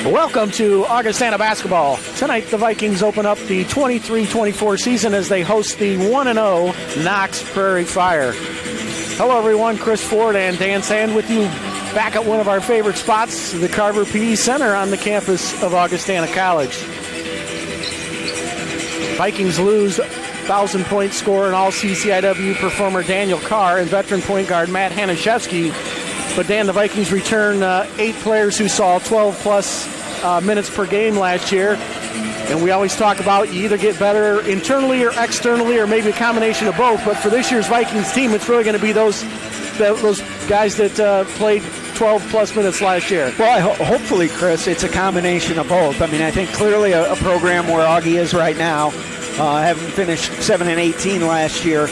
Welcome to Augustana basketball. Tonight, the Vikings open up the 23-24 season as they host the 1-0 Knox Prairie Fire. Hello, everyone. Chris Ford and Dan Sand with you back at one of our favorite spots, the Carver PE Center on the campus of Augustana College. Vikings lose 1,000-point scorer and all-CCIW performer Daniel Carr and veteran point guard Matt Hanaszewski. But, Dan, the Vikings return 8 players who saw 12-plus minutes per game last year. And we always talk about you either get better internally or externally or maybe a combination of both. But for this year's Vikings team, it's really going to be those guys that played 12-plus minutes last year. Well, hopefully, Chris, it's a combination of both. I mean, I think clearly a program where Augie is right now, having finished 7-18 last year,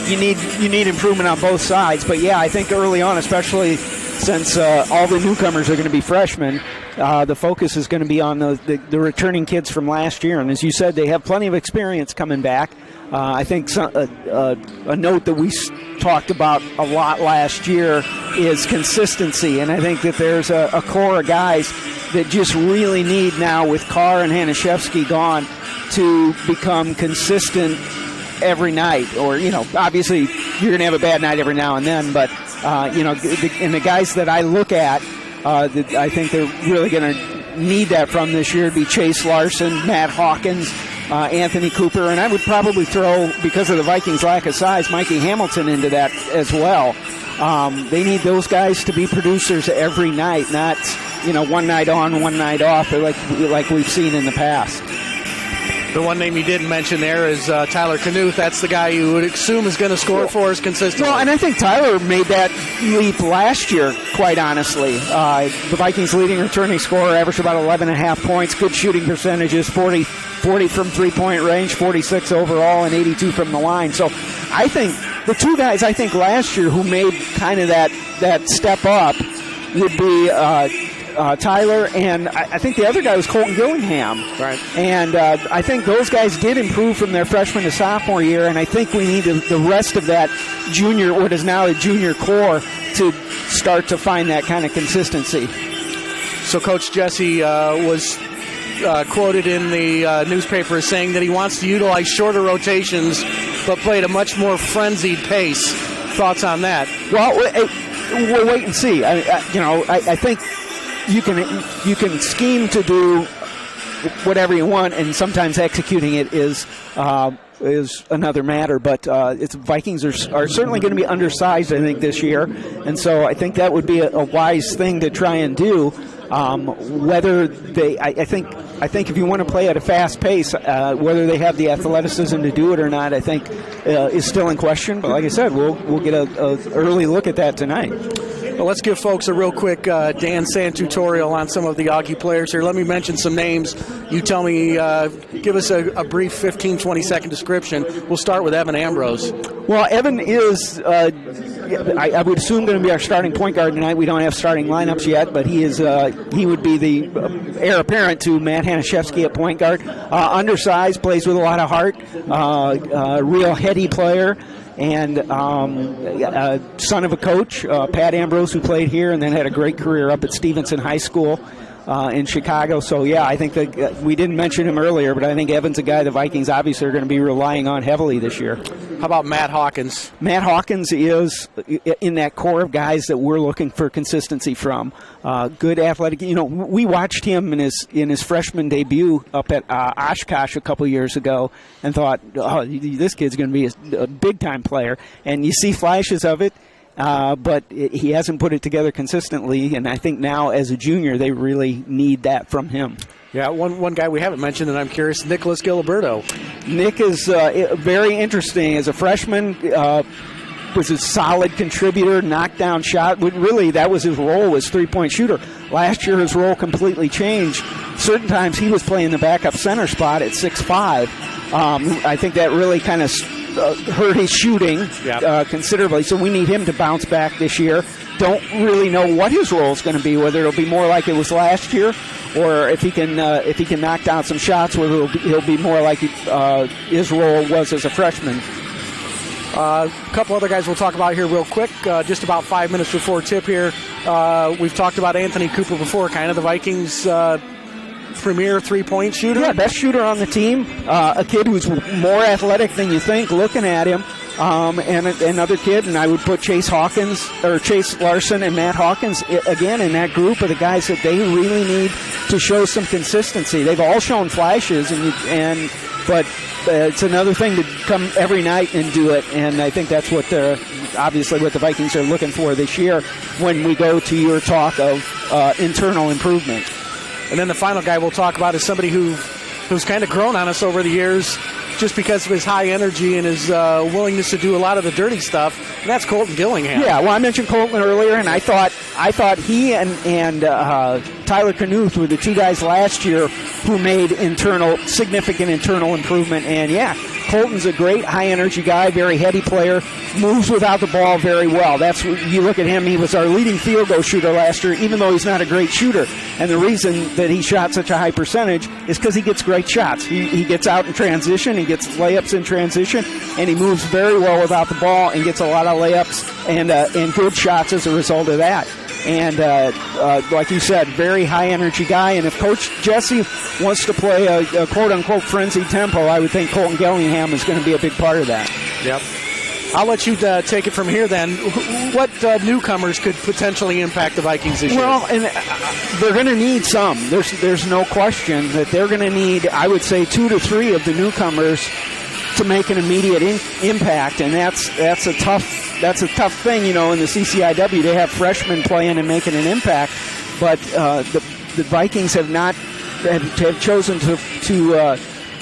you need improvement on both sides. But yeah, I think early on, especially since all the newcomers are going to be freshmen, the focus is going to be on the returning kids from last year. And as you said, they have plenty of experience coming back. I think a note that we talked about a lot last year is consistency. And I think that there's a core of guys that just really need now, with Carr and Hanaszewski gone, to become consistent every night. Or, obviously you're going to have a bad night every now and then, but, and the guys that I look at, that I think they're really going to need that from this year would be Chase Larson, Matt Hawkins, Anthony Cooper, and I would probably throw, because of the Vikings' lack of size, Mikey Hamilton into that as well. They need those guys to be producers every night, not, one night on, one night off, like we've seen in the past. The one name you didn't mention there is Tyler Knuth. That's the guy you would assume is going to score for us consistently. Well, and I think Tyler made that leap last year, quite honestly. The Vikings' leading returning scorer averaged about 11.5 points, good shooting percentages, 40 from three-point range, 46 overall, and 82 from the line. So I think the two guys last year who made kind of that step up would be Tyler, and I think the other guy was Colton Gillingham. Right. And I think those guys did improve from their freshman to sophomore year, and I think we need the rest of that junior, what is now a junior core, to start to find that kind of consistency. So Coach Jesse was quoted in the newspaper as saying that he wants to utilize shorter rotations but play at a much more frenzied pace. Thoughts on that? Well, we'll wait and see. I think you can scheme to do whatever you want, and sometimes executing it is another matter. But Vikings are certainly going to be undersized, I think, this year, and so I think that would be a wise thing to try and do. Whether they, I think if you want to play at a fast pace, whether they have the athleticism to do it or not, I think is still in question. But like I said, we'll get a early look at that tonight. Well, let's give folks a real quick Dan Sand tutorial on some of the Augie players here. Let me mention some names. You tell me, give us a brief 15, 20-second description. We'll start with Evan Ambrose. Well, Evan is, I would assume, going to be our starting point guard tonight. We don't have starting lineups yet, but he would be the heir apparent to Matt Hanaszewski at point guard. Undersized, plays with a lot of heart, real heady player. And son of a coach, Pat Ambrose, who played here and then had a great career up at Stevenson High School in Chicago. So, yeah, I think that we didn't mention him earlier, but I think Evan's a guy the Vikings obviously are going to be relying on heavily this year. How about Matt Hawkins? Matt Hawkins is in that core of guys that we're looking for consistency from. Good athletic. We watched him in his freshman debut up at Oshkosh a couple years ago and thought, oh, this kid's going to be a big-time player. And you see flashes of it. But he hasn't put it together consistently, and I think now as a junior they really need that from him. Yeah, one guy we haven't mentioned, and I'm curious, Nicholas Giliberto. Nick is very interesting. As a freshman, was a solid contributor, knockdown shot. Really, that was his role, was three-point shooter. Last year his role completely changed. Certain times he was playing the backup center spot at 6'5". I think that really kind of hurt his shooting considerably, so we need him to bounce back this year. Don't really know what his role is going to be, whether it'll be more like it was last year, or if he can knock down some shots, whether he'll be more like his role was as a freshman. A couple other guys we'll talk about here real quick. Just about 5 minutes before tip here. We've talked about Anthony Cooper before, kind of the Vikings' premier three-point shooter. Yeah, best shooter on the team. A kid who's more athletic than you think looking at him. And another kid, and I would put Chase Larson and Matt Hawkins again in that group of the guys that they really need to show some consistency. They've all shown flashes, but it's another thing to come every night and do it. And I think that's what obviously what the Vikings are looking for this year when we go to your talk of internal improvement. And then the final guy we'll talk about is somebody who's kind of grown on us over the years, just because of his high energy and his willingness to do a lot of the dirty stuff, and that's Colton Gillingham. Yeah, well, I mentioned Colton earlier, and I thought he and Tyler Knuth were the two guys last year who made significant internal improvement. And yeah, Colton's a great high energy guy, very heady player, moves without the ball very well. That's you look at him; he was our leading field goal shooter last year, even though he's not a great shooter. And the reason that he shot such a high percentage is because he gets great shots. He gets out in transition, he gets layups in transition, and he moves very well without the ball and gets a lot of layups and good shots as a result of that. And like you said, very high-energy guy. And if Coach Jesse wants to play a quote-unquote frenzied tempo, I would think Colton Gillingham is going to be a big part of that. Yep. I'll let you take it from here then. What newcomers could potentially impact the Vikings this year? Well, and they're going to need some. There's no question that they're going to need, I would say, 2 to 3 of the newcomers to make an immediate impact, and that's a tough thing, in the CCIW. They have freshmen playing and making an impact, but the Vikings have chosen to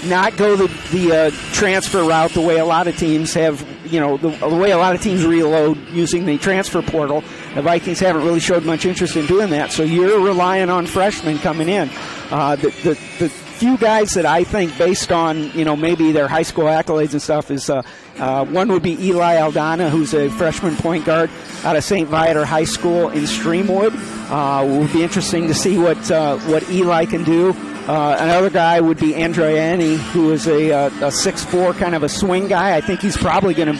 not go the transfer route the way a lot of teams have. The way a lot of teams reload using the transfer portal. The Vikings haven't really showed much interest in doing that, so you're relying on freshmen coming in. The few guys that I think, based on maybe their high school accolades and stuff, is one would be Eli Aldana, who's a freshman point guard out of St. Viator High School in Streamwood. It would be interesting to see what Eli can do. Another guy would be Andreani, who is a 6'4", kind of a swing guy. I think he's probably going to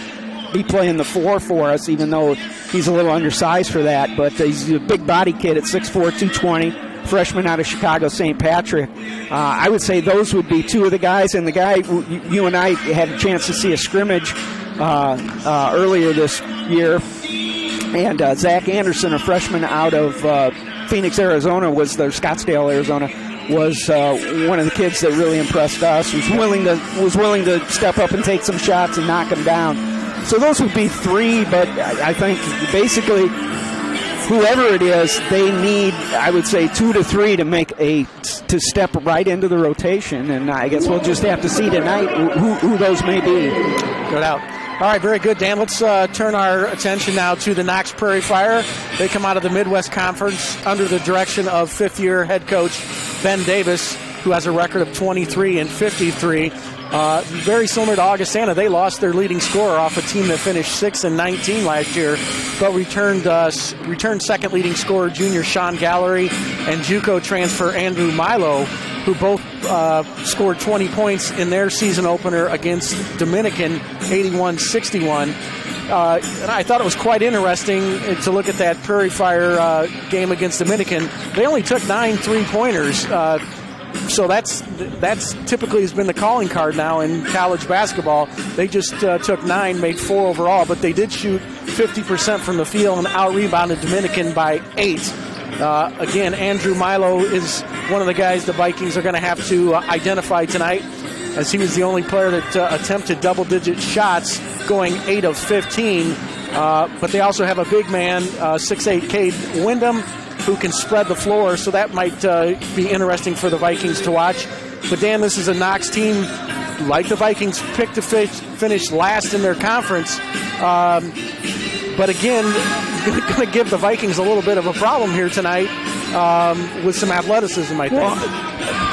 be playing the 4 for us, even though he's a little undersized for that. But he's a big body kid at 6'4", 220, freshman out of Chicago St. Patrick. I would say those would be two of the guys. And the guy, you and I had a chance to see a scrimmage earlier this year. And Zach Anderson, a freshman out of Phoenix, Arizona, Scottsdale, Arizona, was one of the kids that really impressed us. Was willing to step up and take some shots and knock them down. So those would be 3, but I think basically whoever it is, they need, I would say, 2 to 3 to step right into the rotation. And I guess we'll just have to see tonight who those may be. Good out. All right, very good, Dan. Let's turn our attention now to the Knox Prairie Fire. They come out of the Midwest Conference under the direction of fifth-year head coach Ben Davis, who has a record of 23-53. Very similar to Augustana. They lost their leading scorer off a team that finished 6-19 last year, but returned second leading scorer junior Sean Gallery and JUCO transfer Andrew Milo, who both scored 20 points in their season opener against Dominican, 81-61. And I thought it was quite interesting to look at that Prairie Fire game against Dominican. They only took 9 3-pointers. So that's typically has been the calling card now in college basketball. They just took 9, made 4 overall, but they did shoot 50% from the field and out-rebounded Dominican by 8. Again, Andrew Milo is one of the guys the Vikings are going to have to identify tonight, as he was the only player that attempted double-digit shots, going 8 of 15. But they also have a big man, 6'8", Cade Wyndham, who can spread the floor, so that might be interesting for the Vikings to watch. But, Dan, this is a Knox team, like the Vikings, picked to finish last in their conference. But, again, going to give the Vikings a little bit of a problem here tonight with some athleticism, I think. Well,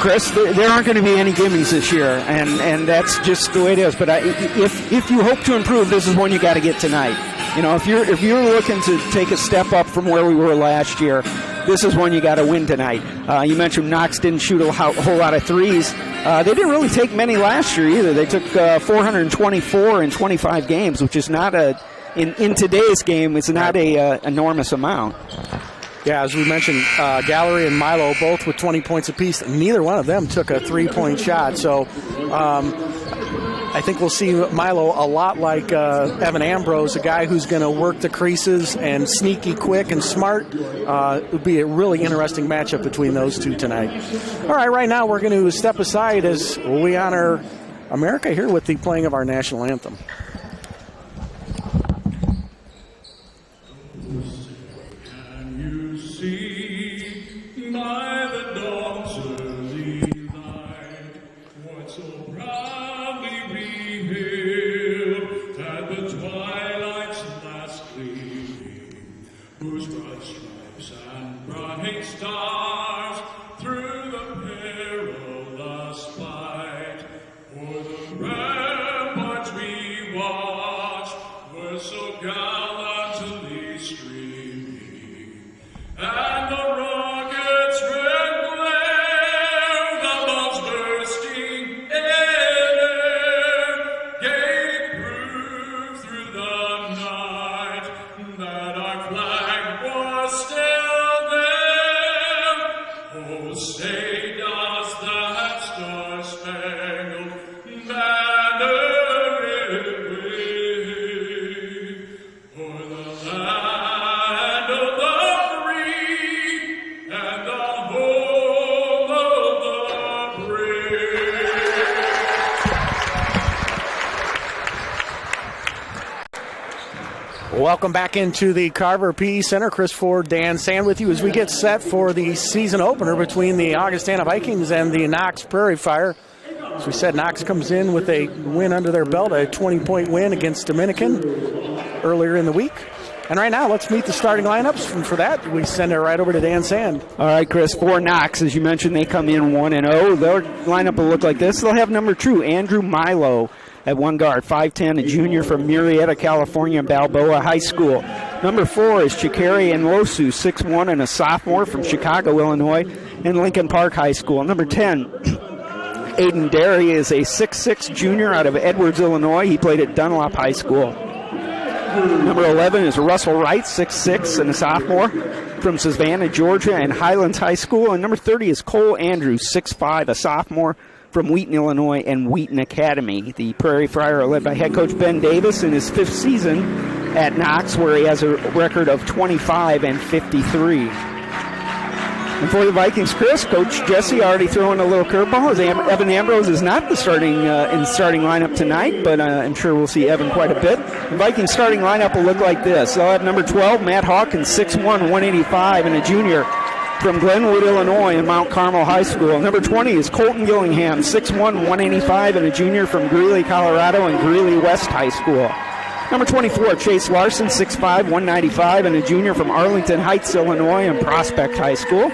Chris, there aren't going to be any gimmies this year, and that's just the way it is. But if you hope to improve, this is one you got to get tonight. If you're looking to take a step up from where we were last year, this is one you got to win tonight. You mentioned Knox didn't shoot a whole lot of threes. They didn't really take many last year either. They took 424 in 25 games, which is not in today's game, it's not a enormous amount. Yeah, as we mentioned, Gallery and Milo both with 20 points apiece. Neither one of them took a three-point shot. So I think we'll see Milo a lot like Evan Ambrose, a guy who's going to work the creases and sneaky, quick, and smart. It would be a really interesting matchup between those two tonight. All right now we're going to step aside as we honor America here with the playing of our national anthem. By the dawn's early light, what so proudly we hailed at the twilight's last gleaming, whose broad stripes and bright stars through the perilous fight, o'er the ramparts we watched, were so gallantly streaming, and the rockets red glare, the bombs bursting in air, gave proof through the night that our flag was still there. Oh, say does that star-spangled banner wave o'er the land of the free and the home of the brave. Welcome back into the Carver PE Center. Chris Ford, Dan Sand with you as we get set for the season opener between the Augustana Vikings and the Knox Prairie Fire. As we said, Knox comes in with a win under their belt, a 20-point win against Dominican earlier in the week. And right now, let's meet the starting lineups. And for that, we send it right over to Dan Sand. All right, Chris, for Knox, as you mentioned, they come in 1-0. Their lineup will look like this. They'll have number 2, Andrew Milo at one guard, 5'10", a junior from Murrieta, California, Balboa High School. Number 4 is Chikari Nwosu, 6'1", and a sophomore from Chicago, Illinois, and Lincoln Park High School. Number 10, Aiden Derry is a 6'6", junior out of Edwards, Illinois. He played at Dunlop High School. Number 11 is Russell Wright, 6'6", and a sophomore from Savannah, Georgia, and Highlands High School. And number 30 is Cole Andrews, 6'5", a sophomore from Wheaton, Illinois, and Wheaton Academy. The Prairie Fire are led by head coach Ben Davis in his 5th season at Knox, where he has a record of 25-53. And for the Vikings, Chris, Coach Jesse already throwing a little curveball. As Evan Ambrose is not the starting in the starting lineup tonight, but I'm sure we'll see Evan quite a bit. The Vikings starting lineup will look like this. They'll have number 12, Matt Hawkins, 6'1", 185, and a junior from Glenwood, Illinois, and Mount Carmel High School. Number 20 is Colton Gillingham, 6'1", 185, and a junior from Greeley, Colorado, and Greeley West High School. Number 24, Chase Larson, 6'5", 195, and a junior from Arlington Heights, Illinois, and Prospect High School.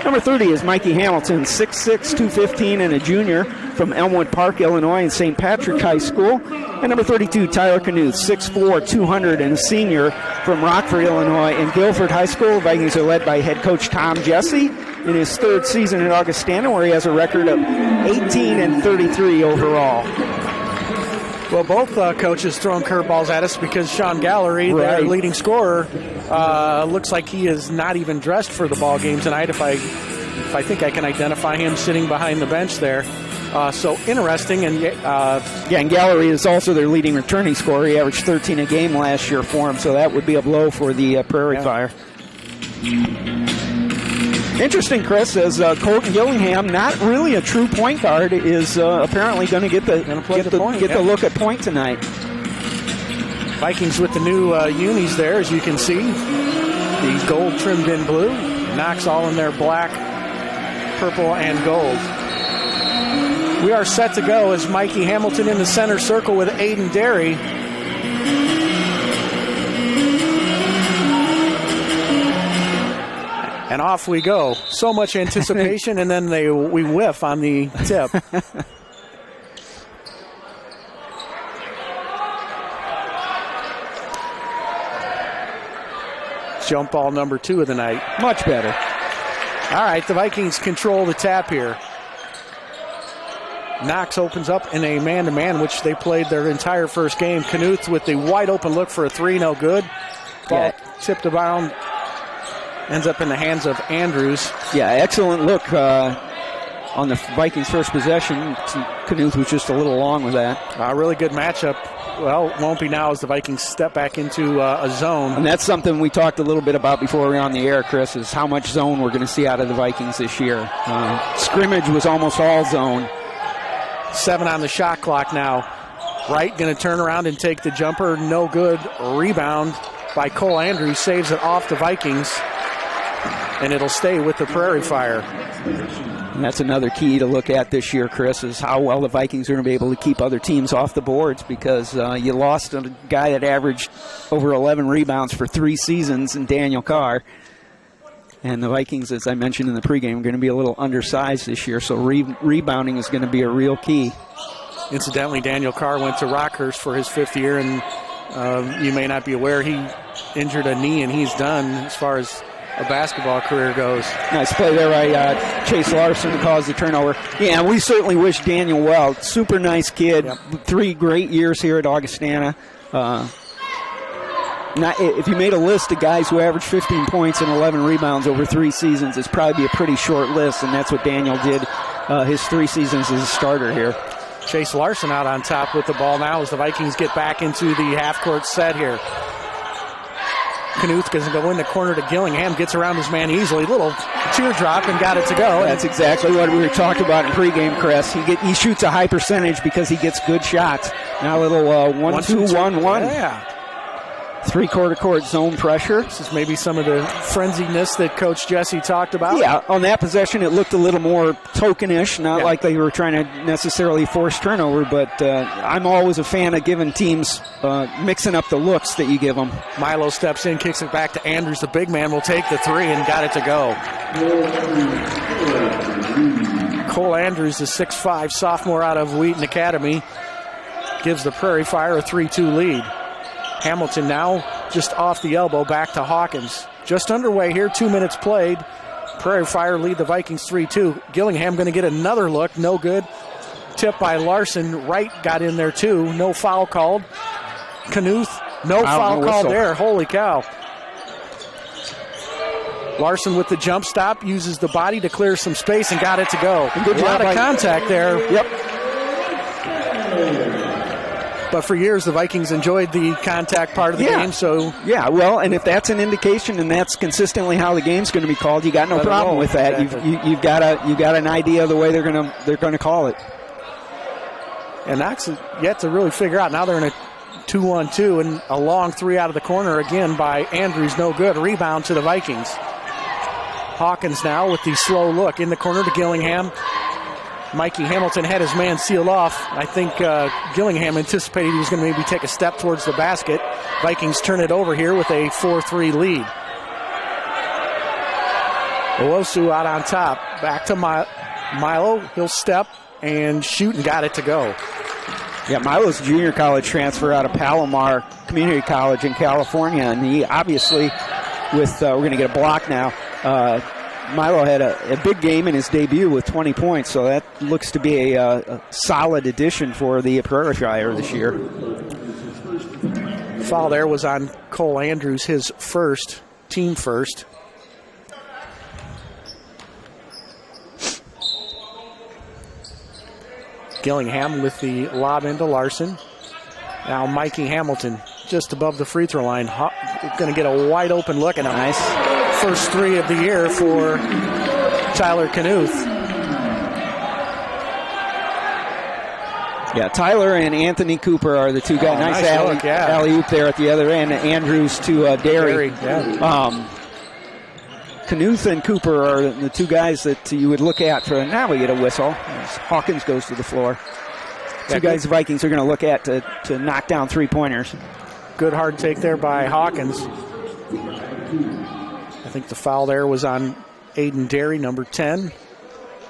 Number 30 is Mikey Hamilton, 6'6", 215, and a junior from Elmwood Park, Illinois, and St. Patrick High School. And number 32, Tyler Knuth, 6'4", 200, and a senior from Rockford, Illinois, and Guilford High School. Vikings are led by head coach Tom Jesse in his 3rd season at Augustana, where he has a record of 18-33 overall. Well, both coaches throwing curveballs at us because Sean Gallery, their leading scorer, looks like he is not even dressed for the ball game tonight. If I think I can identify him sitting behind the bench there. So interesting. And and Gallery is also their leading returning scorer. He averaged 13 a game last year for him, so that would be a blow for the Prairie Fire. Interesting, Chris, as Colton Gillingham, not really a true point guard, is apparently going to get the look at point tonight. Vikings with the new unis there, as you can see. The gold trimmed in blue. Knox all in their black, purple, and gold. We are set to go as Mikey Hamilton in the center circle with Aiden Derry. And off we go. So much anticipation, and then we whiff on the tip. Jump ball number 2 of the night. Much better. All right, the Vikings control the tap here. Knox opens up in a man-to-man, which they played their entire first game. Knuth with the wide-open look for a three, no good. Ball tipped around, ends up in the hands of Andrews. Yeah, excellent look on the Vikings' first possession. Knuth was just a little long with that. A really good matchup. Well, it won't be now as the Vikings step back into a zone. And that's something we talked a little bit about before we were on the air, Chris, is how much zone we're going to see out of the Vikings this year. Scrimmage was almost all zone. 7 on the shot clock now. Wright going to turn around and take the jumper. No good. Rebound by Cole Andrews. Saves it off the Vikings. And it'll stay with the Prairie Fire. And that's another key to look at this year, Chris, is how well the Vikings are going to be able to keep other teams off the boards, because you lost a guy that averaged over 11 rebounds for 3 seasons in Daniel Carr. And the Vikings, as I mentioned in the pregame, are going to be a little undersized this year, so rebounding is going to be a real key. Incidentally, Daniel Carr went to Rockhurst for his 5th year, and you may not be aware, he injured a knee, and he's done as far as a basketball career goes. Nice play there by Chase Larson to cause the turnover. Yeah, we certainly wish Daniel well. Super nice kid. Yep. 3 great years here at Augustana. If you made a list of guys who averaged 15 points and 11 rebounds over 3 seasons, it's probably a pretty short list, and that's what Daniel did his 3 seasons as a starter here. Chase Larson out on top with the ball now as the Vikings get back into the half-court set here. Knuth going to go in the corner to Gillingham, gets around his man easily. Little teardrop and got it to go. That's exactly what we were talking about in pregame, Chris. He shoots a high percentage because he gets good shots. Now a little 1-2-1-1. Yeah. 3-quarter court zone pressure. This is maybe some of the frenziedness that Coach Jesse talked about. Yeah, on that possession it looked a little more tokenish, not like they were trying to necessarily force turnover, but I'm always a fan of giving teams, mixing up the looks that you give them. Milo steps in, kicks it back to Andrews. The big man will take the 3 and got it to go. Cole Andrews, the 6'5" sophomore out of Wheaton Academy, gives the Prairie Fire a 3-2 lead. Hamilton now just off the elbow, back to Hawkins. Just underway here, 2 minutes played. Prairie Fire lead the Vikings 3-2. Gillingham going to get another look, no good. Tip by Larson. Wright got in there too. No foul called. Knuth, no foul called there. Holy cow. Larson with the jump stop, uses the body to clear some space and got it to go. A lot of contact there. Yep. But for years, the Vikings enjoyed the contact part of the game. So well, and if that's an indication and that's consistently how the game's going to be called, you got no problem with that. Exactly. You've got an idea of the way they're going to call it. And Knox is yet to really figure out. Now they're in a 2-1-2, and a long 3 out of the corner again by Andrews, no good. Rebound to the Vikings. Hawkins now with the slow look in the corner to Gillingham. Mikey Hamilton had his man sealed off. I think Gillingham anticipated he was going to maybe take a step towards the basket. Vikings turn it over here with a 4-3 lead. Owosu out on top. Back to Milo. He'll step and shoot and got it to go. Yeah, Milo's a junior college transfer out of Palomar Community College in California. And he obviously, we're going to get a block now. Milo had a big game in his debut with 20 points, so that looks to be a solid addition for the Prairie Fire this year. Foul there was on Cole Andrews, his first, team first. Gillingham with the lob into Larson. Now Mikey Hamilton just above the free throw line. Going to get a wide open look and a nice first 3 of the year for Tyler Knuth. Yeah, Tyler and Anthony Cooper are the 2 guys. Nice alley-oop there at the other end. Andrews to Derry. Knuth and Cooper are the 2 guys that you would look at for. Now we get a whistle. Hawkins goes to the floor. 2 guys the Vikings are going to look at to knock down 3-pointers. Good hard take there by Hawkins. I think the foul there was on Aiden Derry, number 10.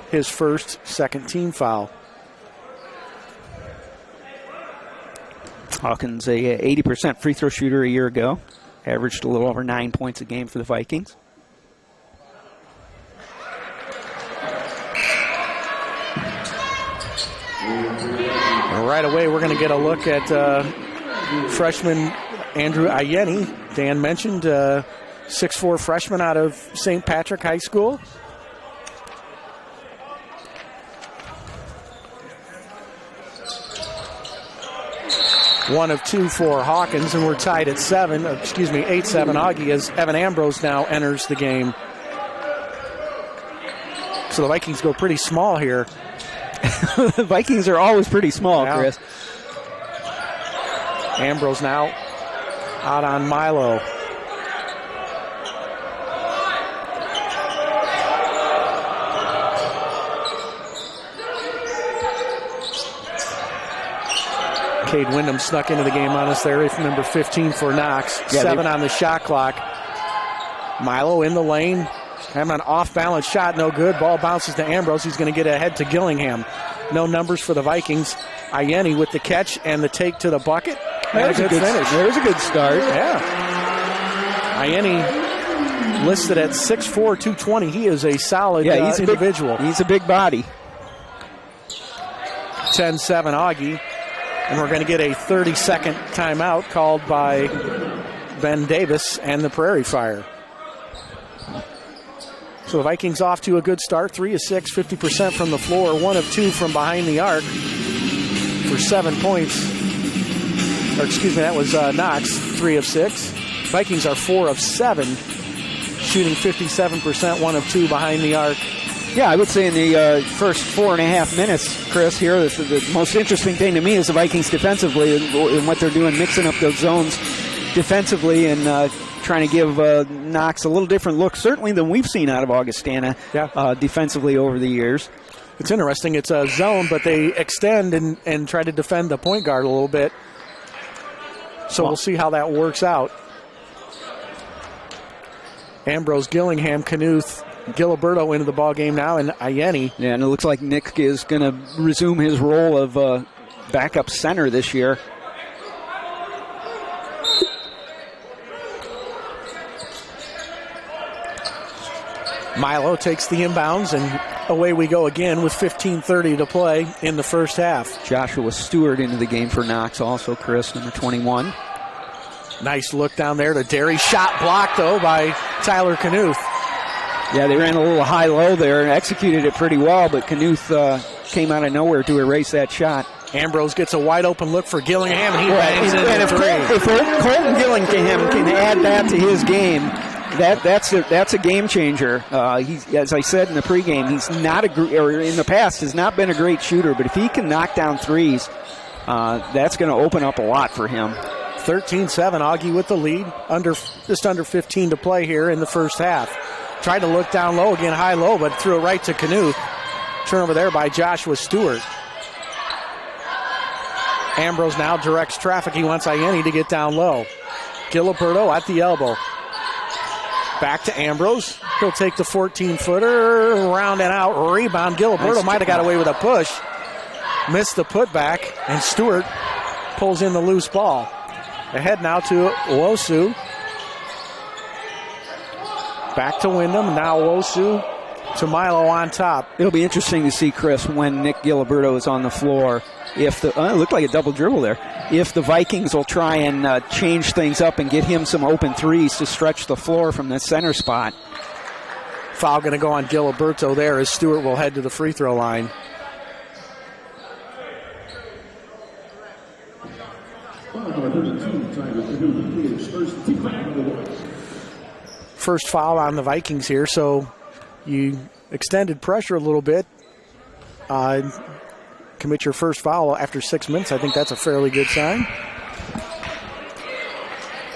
His first second team foul. Hawkins, a 80% free throw shooter a year ago. Averaged a little over 9 points a game for the Vikings. And right away, we're going to get a look at freshman Andrew Ayeni. Dan mentioned 6'4" freshman out of St. Patrick High School. One of two for Hawkins, and we're tied at 8-7 Augie, as Evan Ambrose now enters the game. So the Vikings go pretty small here. The Vikings are always pretty small, yeah. Chris. Ambrose now out on Milo. Cade Wyndham snuck into the game on us there, number 15 for Knox. Yeah, 7 on the shot clock. Milo in the lane, having an off-balance shot, no good. Ball bounces to Ambrose. He's going to get ahead to Gillingham. No numbers for the Vikings. Ayeni with the catch and the take to the bucket. There's a good finish. There's a good start. Yeah. Ayeni listed at 6'4", 220. He is a solid individual. He's a big body. 10-7 Augie. And we're going to get a 30-second timeout called by Ben Davis and the Prairie Fire. So the Vikings off to a good start. 3 of 6, 50% from the floor. 1 of 2 from behind the arc for 7 points. That was Knox, 3 of 6. Vikings are 4 of 7, shooting 57%, 1 of 2 behind the arc. Yeah, I would say in the first 4.5 minutes, Chris, here, the most interesting thing to me is the Vikings defensively and what they're doing, mixing up those zones defensively and trying to give Knox a little different look, certainly than we've seen out of Augustana defensively over the years. It's interesting. It's a zone, but they extend and try to defend the point guard a little bit. So we'll see how that works out. Ambrose, Gillingham, Knuth, Giliberto into the ball game now, and Ayeni. Yeah, and it looks like Nick is going to resume his role of backup center this year. Milo takes the inbounds, and away we go again with 15:30 to play in the first half. Joshua Stewart into the game for Knox also, Chris, number 21. Nice look down there. The Derry shot blocked, though, by Tyler Knuth. Yeah, they ran a little high-low there and executed it pretty well, but Knuth came out of nowhere to erase that shot. Ambrose gets a wide-open look for Gillingham, and he bangs in and the three. If Colton Gillingham can add that to his game, that's a game changer. As I said in the pregame, he's not in the past has not been a great shooter, but if he can knock down threes, that's going to open up a lot for him. 13-7, Augie with the lead, just under 15 to play here in the first half. Tried to look down low again, high-low, but threw it right to Knuth. Turnover there by Joshua Stewart. Ambrose now directs traffic. He wants Ayeni to get down low. Giliberto at the elbow. Back to Ambrose. He'll take the 14-footer, round and out, rebound. Giliberto might have got away with a push. Missed the putback, and Stewart pulls in the loose ball. Ahead now to Wosu. Back to Wyndham. Now Wosu to Milo on top. It'll be interesting to see, Chris, when Nick Giliberto is on the floor. If it looked like a double dribble there. If the Vikings will try and change things up and get him some open threes to stretch the floor from the center spot. Foul going to go on Giliberto there as Stewart will head to the free throw line. First foul on the Vikings here, so you extended pressure a little bit. Commit your first foul after 6 minutes. I think that's a fairly good sign.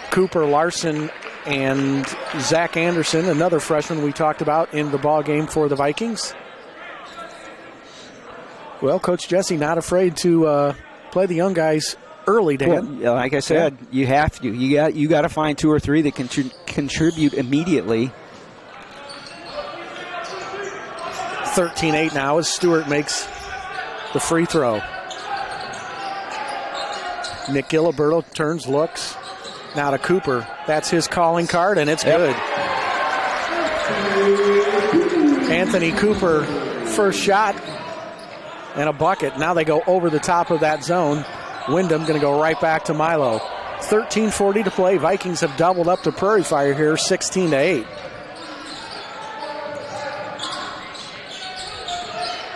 Cooper Larson and Zach Anderson, another freshman we talked about in the ball game for the Vikings. Well, Coach Jesse not afraid to play the young guys early, Dan. Well, like I said, you have to. You got to find 2 or 3 that can contribute immediately. 13-8 now as Stewart makes the free throw. Nick Giliberto turns, looks. Now to Cooper. That's his calling card, and it's good. Anthony Cooper, first shot. and a bucket. Now they go over the top of that zone. Wyndham going to go right back to Milo. 13:40 to play. Vikings have doubled up to Prairie Fire here, 16-8.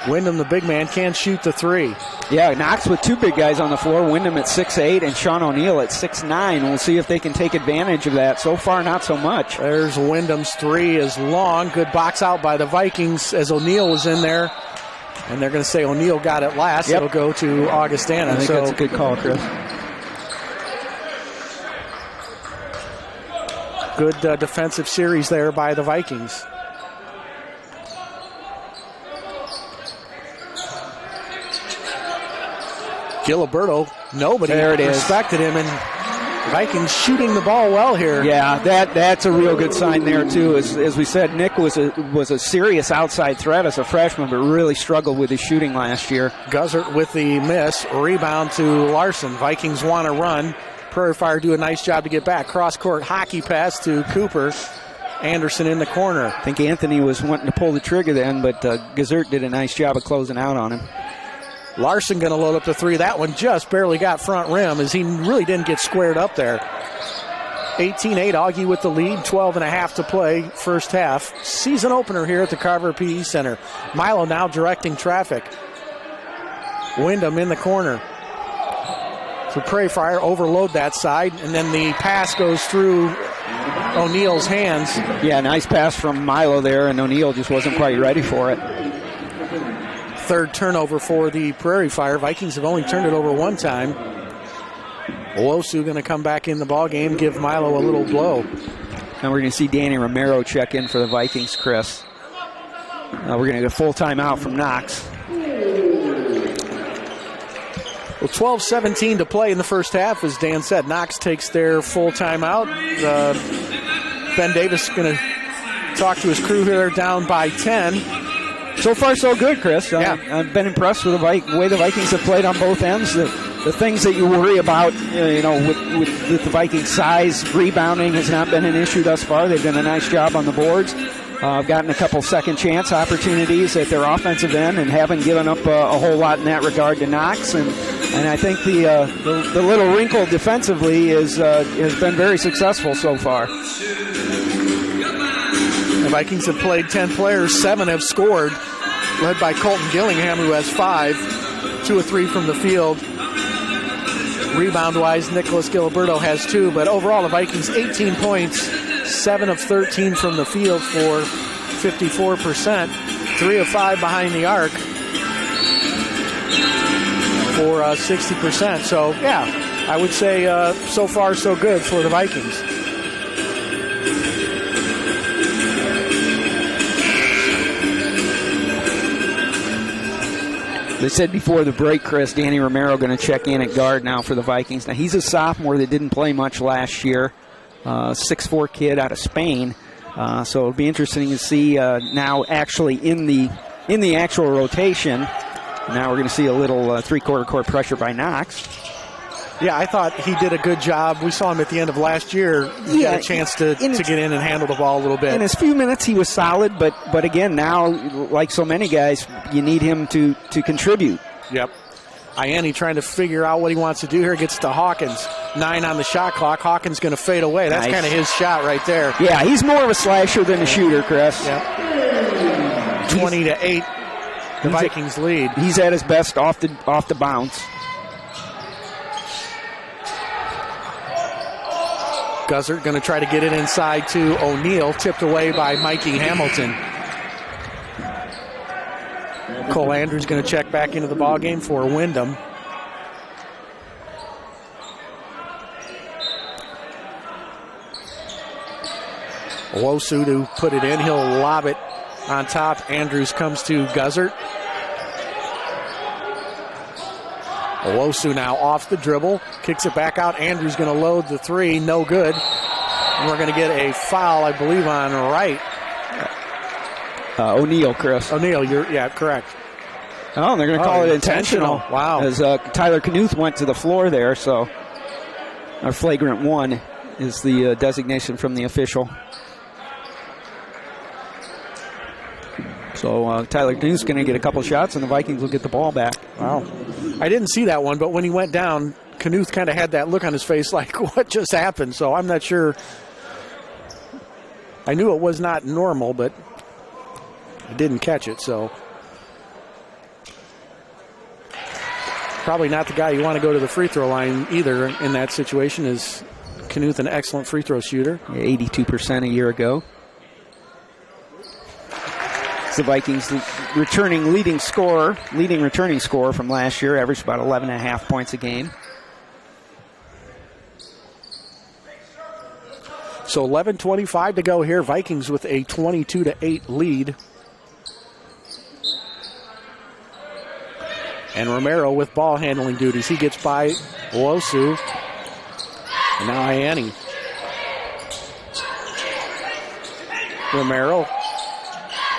Wyndham, the big man, can't shoot the three. Yeah, Knox with two big guys on the floor. Wyndham at 6'8", and Sean O'Neill at 6'9". We'll see if they can take advantage of that. So far, not so much. There's Wyndham's three is long. Good box out by the Vikings as O'Neill was in there. And they're going to say O'Neill got it last. Yep. It'll go to Augustana. I think that's a good call, Chris. Good defensive series there by the Vikings. Giliberto, nobody respected him, and Vikings shooting the ball well here. Yeah, that's a real good sign there too. As we said, Nick was a serious outside threat as a freshman, but really struggled with his shooting last year. Guzzert with the miss, rebound to Larson. Vikings want to run. Prairie Fire do a nice job to get back. Cross-court hockey pass to Cooper. Anderson in the corner. I think Anthony was wanting to pull the trigger then, but Guzzert did a nice job of closing out on him. Larson going to load up the three. That one just barely got front rim as he really didn't get squared up there. 18-8, Augie with the lead, 12.5 to play, first half. Season opener here at the Carver PE Center. Milo now directing traffic. Wyndham in the corner. So Prairie Fire overload that side, and then the pass goes through O'Neill's hands. Yeah, nice pass from Milo there, and O'Neill just wasn't quite ready for it. Third turnover for the Prairie Fire. Vikings have only turned it over one time. Owosu going to come back in the ball game, give Milo a little blow. Now we're going to see Danny Romero check in for the Vikings, Chris. We're going to get a full timeout from Knox. Well, 12-17 to play in the first half. As Dan said, Knox takes their full timeout. Ben Davis going to talk to his crew here. They're down by 10. So far, so good, Chris. Yeah. I've been impressed with the way the Vikings have played on both ends. The things that you worry about, with the Vikings' size, rebounding has not been an issue thus far. They've done a nice job on the boards. Gotten a couple second chance opportunities at their offensive end and haven't given up a whole lot in that regard to Knox. And I think the little wrinkle defensively has been very successful so far. The Vikings have played 10 players, 7 have scored, led by Colton Gillingham, who has 5, 2 of 3 from the field. Rebound-wise, Nicholas Giliberto has 2, but overall the Vikings 18 points, 7 of 13 from the field for 54%, 3 of 5 behind the arc for 60%. So, yeah, I would say so far so good for the Vikings. They said before the break, Chris, Danny Romero going to check in at guard now for the Vikings. Now, he's a sophomore that didn't play much last year. 6'4" kid out of Spain. So it'll be interesting to see now actually in the actual rotation. Now we're going to see a little three-quarter court pressure by Knox. Yeah, I thought he did a good job. We saw him at the end of last year. He had a chance to get in and handle the ball a little bit. In his few minutes, he was solid, but again, now, like so many guys, you need him to contribute. Yep. Ianni trying to figure out what he wants to do here. Gets to Hawkins. 9 on the shot clock. Hawkins going to fade away. That's kind of his shot right there. Yeah, he's more of a slasher than a shooter, Chris. Yep. 20-8, the Vikings lead. He's at his best off the bounce. Guzzert going to try to get it inside to O'Neill, tipped away by Mikey Hamilton. Cole Andrews going to check back into the ballgame for Wyndham. Owosu to put it in. He'll lob it on top. Andrews comes to Guzzert. Owosu now off the dribble, kicks it back out. Andrews going to load the three, no good. And we're going to get a foul, I believe, on Wright. O'Neill, Chris. O'Neill, yeah, correct. Oh, they're going to call it intentional. Wow. As Tyler Knuth went to the floor there, so our flagrant 1 is the designation from the official. So Tyler Knuth's going to get a couple shots, and the Vikings will get the ball back. Wow. I didn't see that one, but when he went down, Knuth kind of had that look on his face like, what just happened? So I'm not sure. I knew it was not normal, but I didn't catch it, so. Probably not the guy you want to go to the free throw line either in that situation. Is Knuth an excellent free throw shooter? 82% a year ago. It's the Vikings returning leading returning scorer from last year, averaged about 11.5 points a game. So 11:25 to go here. Vikings with a 22-8 lead. And Romero with ball handling duties. He gets by Wosu. And now Ianni. Romero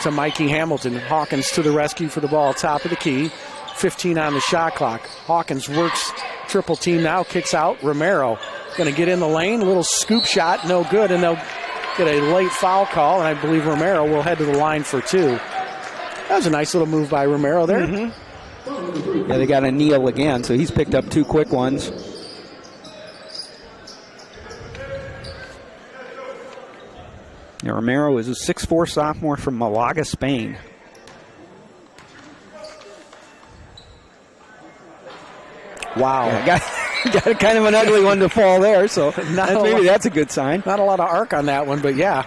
to Mikey Hamilton. Hawkins to the rescue for the ball. Top of the key. 15 on the shot clock. Hawkins works triple team now. Kicks out. Romero going to get in the lane. A little scoop shot. No good. And they'll get a late foul call. And I believe Romero will head to the line for two. That was a nice little move by Romero there. Mm-hmm. Yeah, they got a kneel again, so he's picked up two quick ones. Now, Romero is a 6'4" sophomore from Malaga, Spain. Wow. Yeah, got kind of an ugly one to fall there, so maybe that's a good sign. Not a lot of arc on that one, but yeah.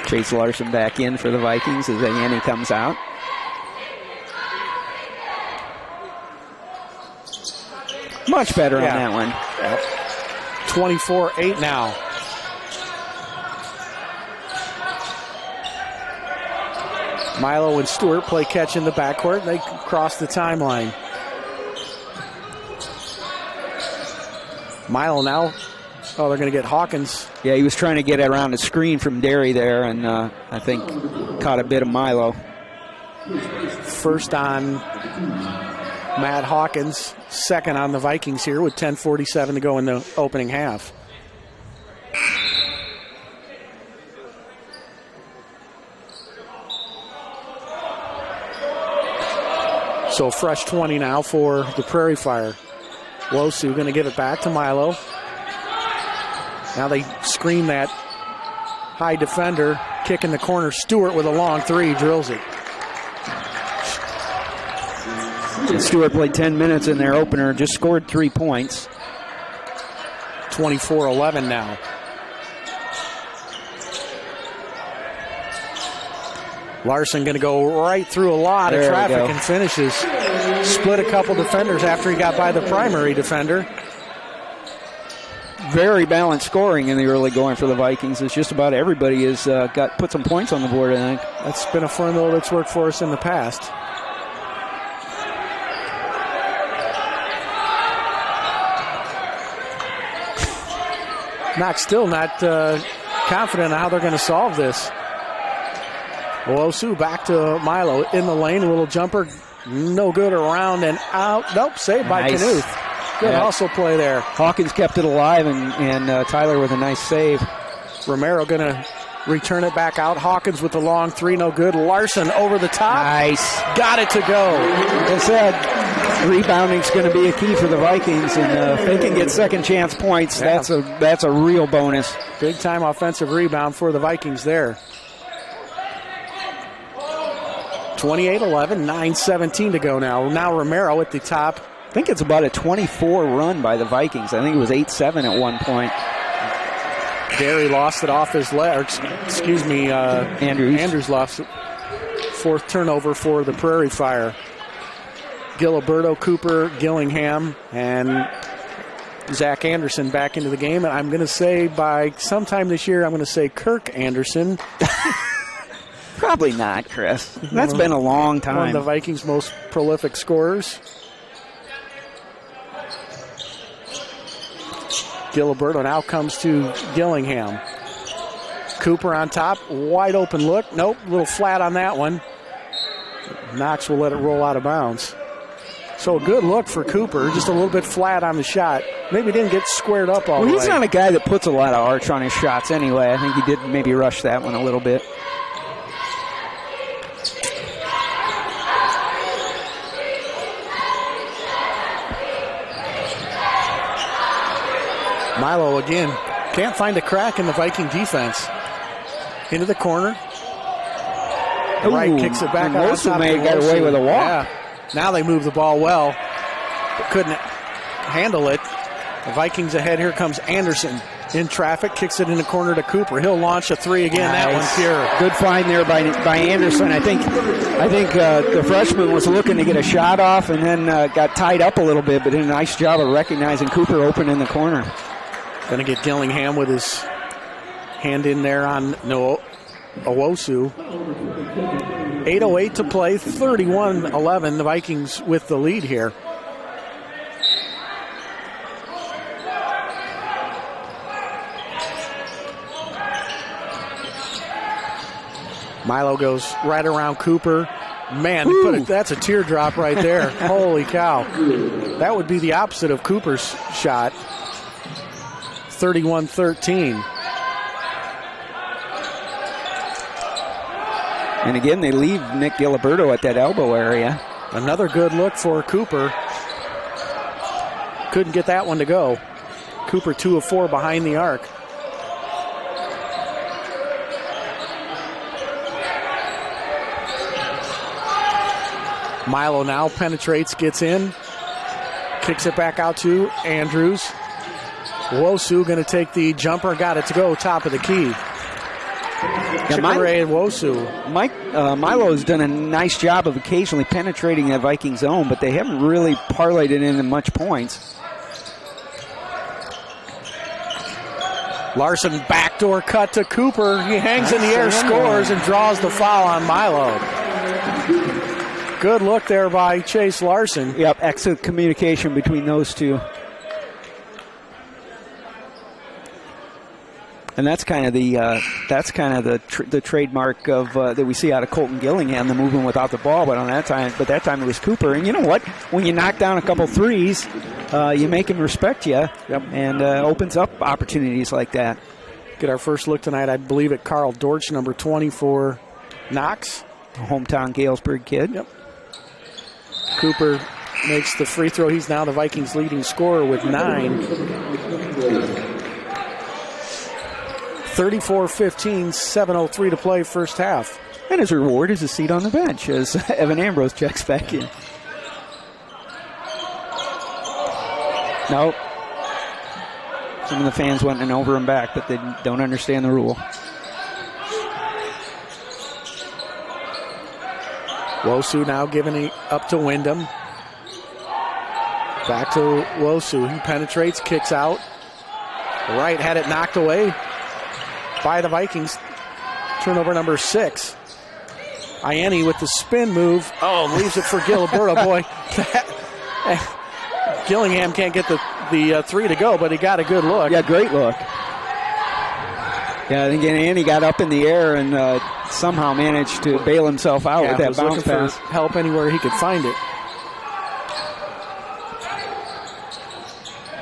Chase Larson back in for the Vikings as Ianni comes out. Much better on that one. Yep. 24-8 now. Milo and Stewart play catch in the backcourt. They cross the timeline. Milo now. Oh, they're going to get Hawkins. Yeah, he was trying to get around a screen from Derry there, and I think caught a bit of Milo. First on Matt Hawkins. Second on the Vikings here with 10:47 to go in the opening half. So fresh 20 now for the Prairie Fire. Wosu going to give it back to Milo. Now they screen that high defender. Kick in the corner. Stewart with a long three. Drills it. And Stewart played 10 minutes in their opener. Just scored 3 points. 24-11 now. Larson going to go right through a lot of traffic and finishes. Split a couple defenders after he got by the primary defender. Very balanced scoring in the early going for the Vikings. It's just about everybody has put some points on the board, I think. That's been a formula that's worked for us in the past. Knox still not confident in how they're going to solve this. Wosu back to Milo in the lane. A little jumper. No good, around and out. Nope, saved by Knuth. Good hustle play there. Hawkins kept it alive, and Tyler with a nice save. Romero going to return it back out. Hawkins with the long three. No good. Larson over the top. Nice. Got it to go. As I said, rebounding's going to be a key for the Vikings, and if they can get second chance points, that's a real bonus. Big time offensive rebound for the Vikings there. 28-11, 9:17 to go now. Now Romero at the top. I think it's about a 24 run by the Vikings. I think it was 8-7 at one point. Derry lost it off his leg. Excuse me, Andrews lost it. Fourth turnover for the Prairie Fire. Giliberto, Cooper, Gillingham, and Zach Anderson back into the game. And I'm going to say by sometime this year, I'm going to say Kirk Anderson. Probably not, Chris. That's been a long time. One of the Vikings' most prolific scorers. Giliberto now comes to Gillingham. Cooper on top. Wide open look. Nope, a little flat on that one. Knox will let it roll out of bounds. So a good look for Cooper. Just a little bit flat on the shot. maybe didn't get squared up all the way. He's not a guy that puts a lot of arch on his shots anyway. I think he did maybe rush that one a little bit. Milo again. Can't find a crack in the Viking defense. Into the corner. Right kicks it back out on top. Got away with a walk. Yeah. Now they move the ball well, but couldn't handle it. The Vikings ahead. Here comes Anderson in traffic. Kicks it in the corner to Cooper. He'll launch a three again. Nice. That one's pure. Good find there by Anderson. I think the freshman was looking to get a shot off and then got tied up a little bit, but did a nice job of recognizing Cooper open in the corner. Going to get Dillingham with his hand in there on Owosu. 8:08 to play, 31-11. The Vikings with the lead here. Milo goes right around Cooper. Man, that's a teardrop right there. Holy cow. That would be the opposite of Cooper's shot. 31-13. And again, they leave Nick Giliberto at that elbow area. Another good look for Cooper. Couldn't get that one to go. Cooper 2 of 4 behind the arc. Milo now penetrates, gets in, kicks it back out to Andrews. Wosu going to take the jumper, got it to go, top of the key. Chick-fil-A and Wosu. Milo has done a nice job of occasionally penetrating that Viking zone, but they haven't really parlayed it into much points. Larson backdoor cut to Cooper. He hangs in the air, scores, and draws the foul on Milo. Good look there by Chase Larson. Yep, excellent communication between those two. And that's kind of the trademark of that we see out of Colton Gillingham, the moving without the ball. But that time it was Cooper. And you know what? When you knock down a couple threes, you make him respect you, and opens up opportunities like that. Get our first look tonight, I believe, at Carl Dortch, number 20 for Knox, a hometown Galesburg kid. Yep. Cooper makes the free throw. He's now the Vikings' leading scorer with 9. 34-15, 7:03 to play first half. And his reward is a seat on the bench as Evan Ambrose checks back in. Nope. Some of the fans wanting an over and back, but they don't understand the rule. Wosu now giving it up to Wyndham. Back to Wosu. He penetrates, kicks out. Right had it knocked away by the Vikings. Turnover number 6. Ianni with the spin move. Oh, leaves it for Giliberto. Boy, Gillingham can't get the three to go, but he got a good look. Yeah, great look. Yeah, I think Ianni got up in the air and somehow managed to bail himself out with that bounce pass. Help anywhere he could find it.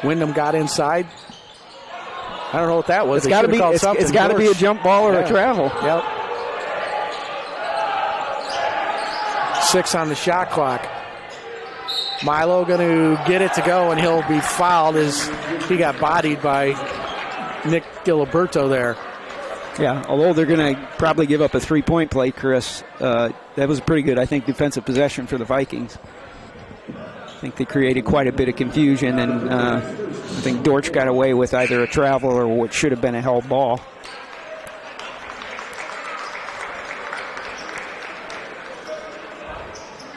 Wyndham got inside. I don't know what that was. It's got to be a jump ball or a travel. Yep. 6 on the shot clock. Milo going to get it to go, and he'll be fouled as he got bodied by Nick Giliberto there. Yeah, although they're going to probably give up a three-point play, Chris. That was a pretty good, I think, defensive possession for the Vikings. I think they created quite a bit of confusion, and I think Dortch got away with either a travel or what should have been a held ball.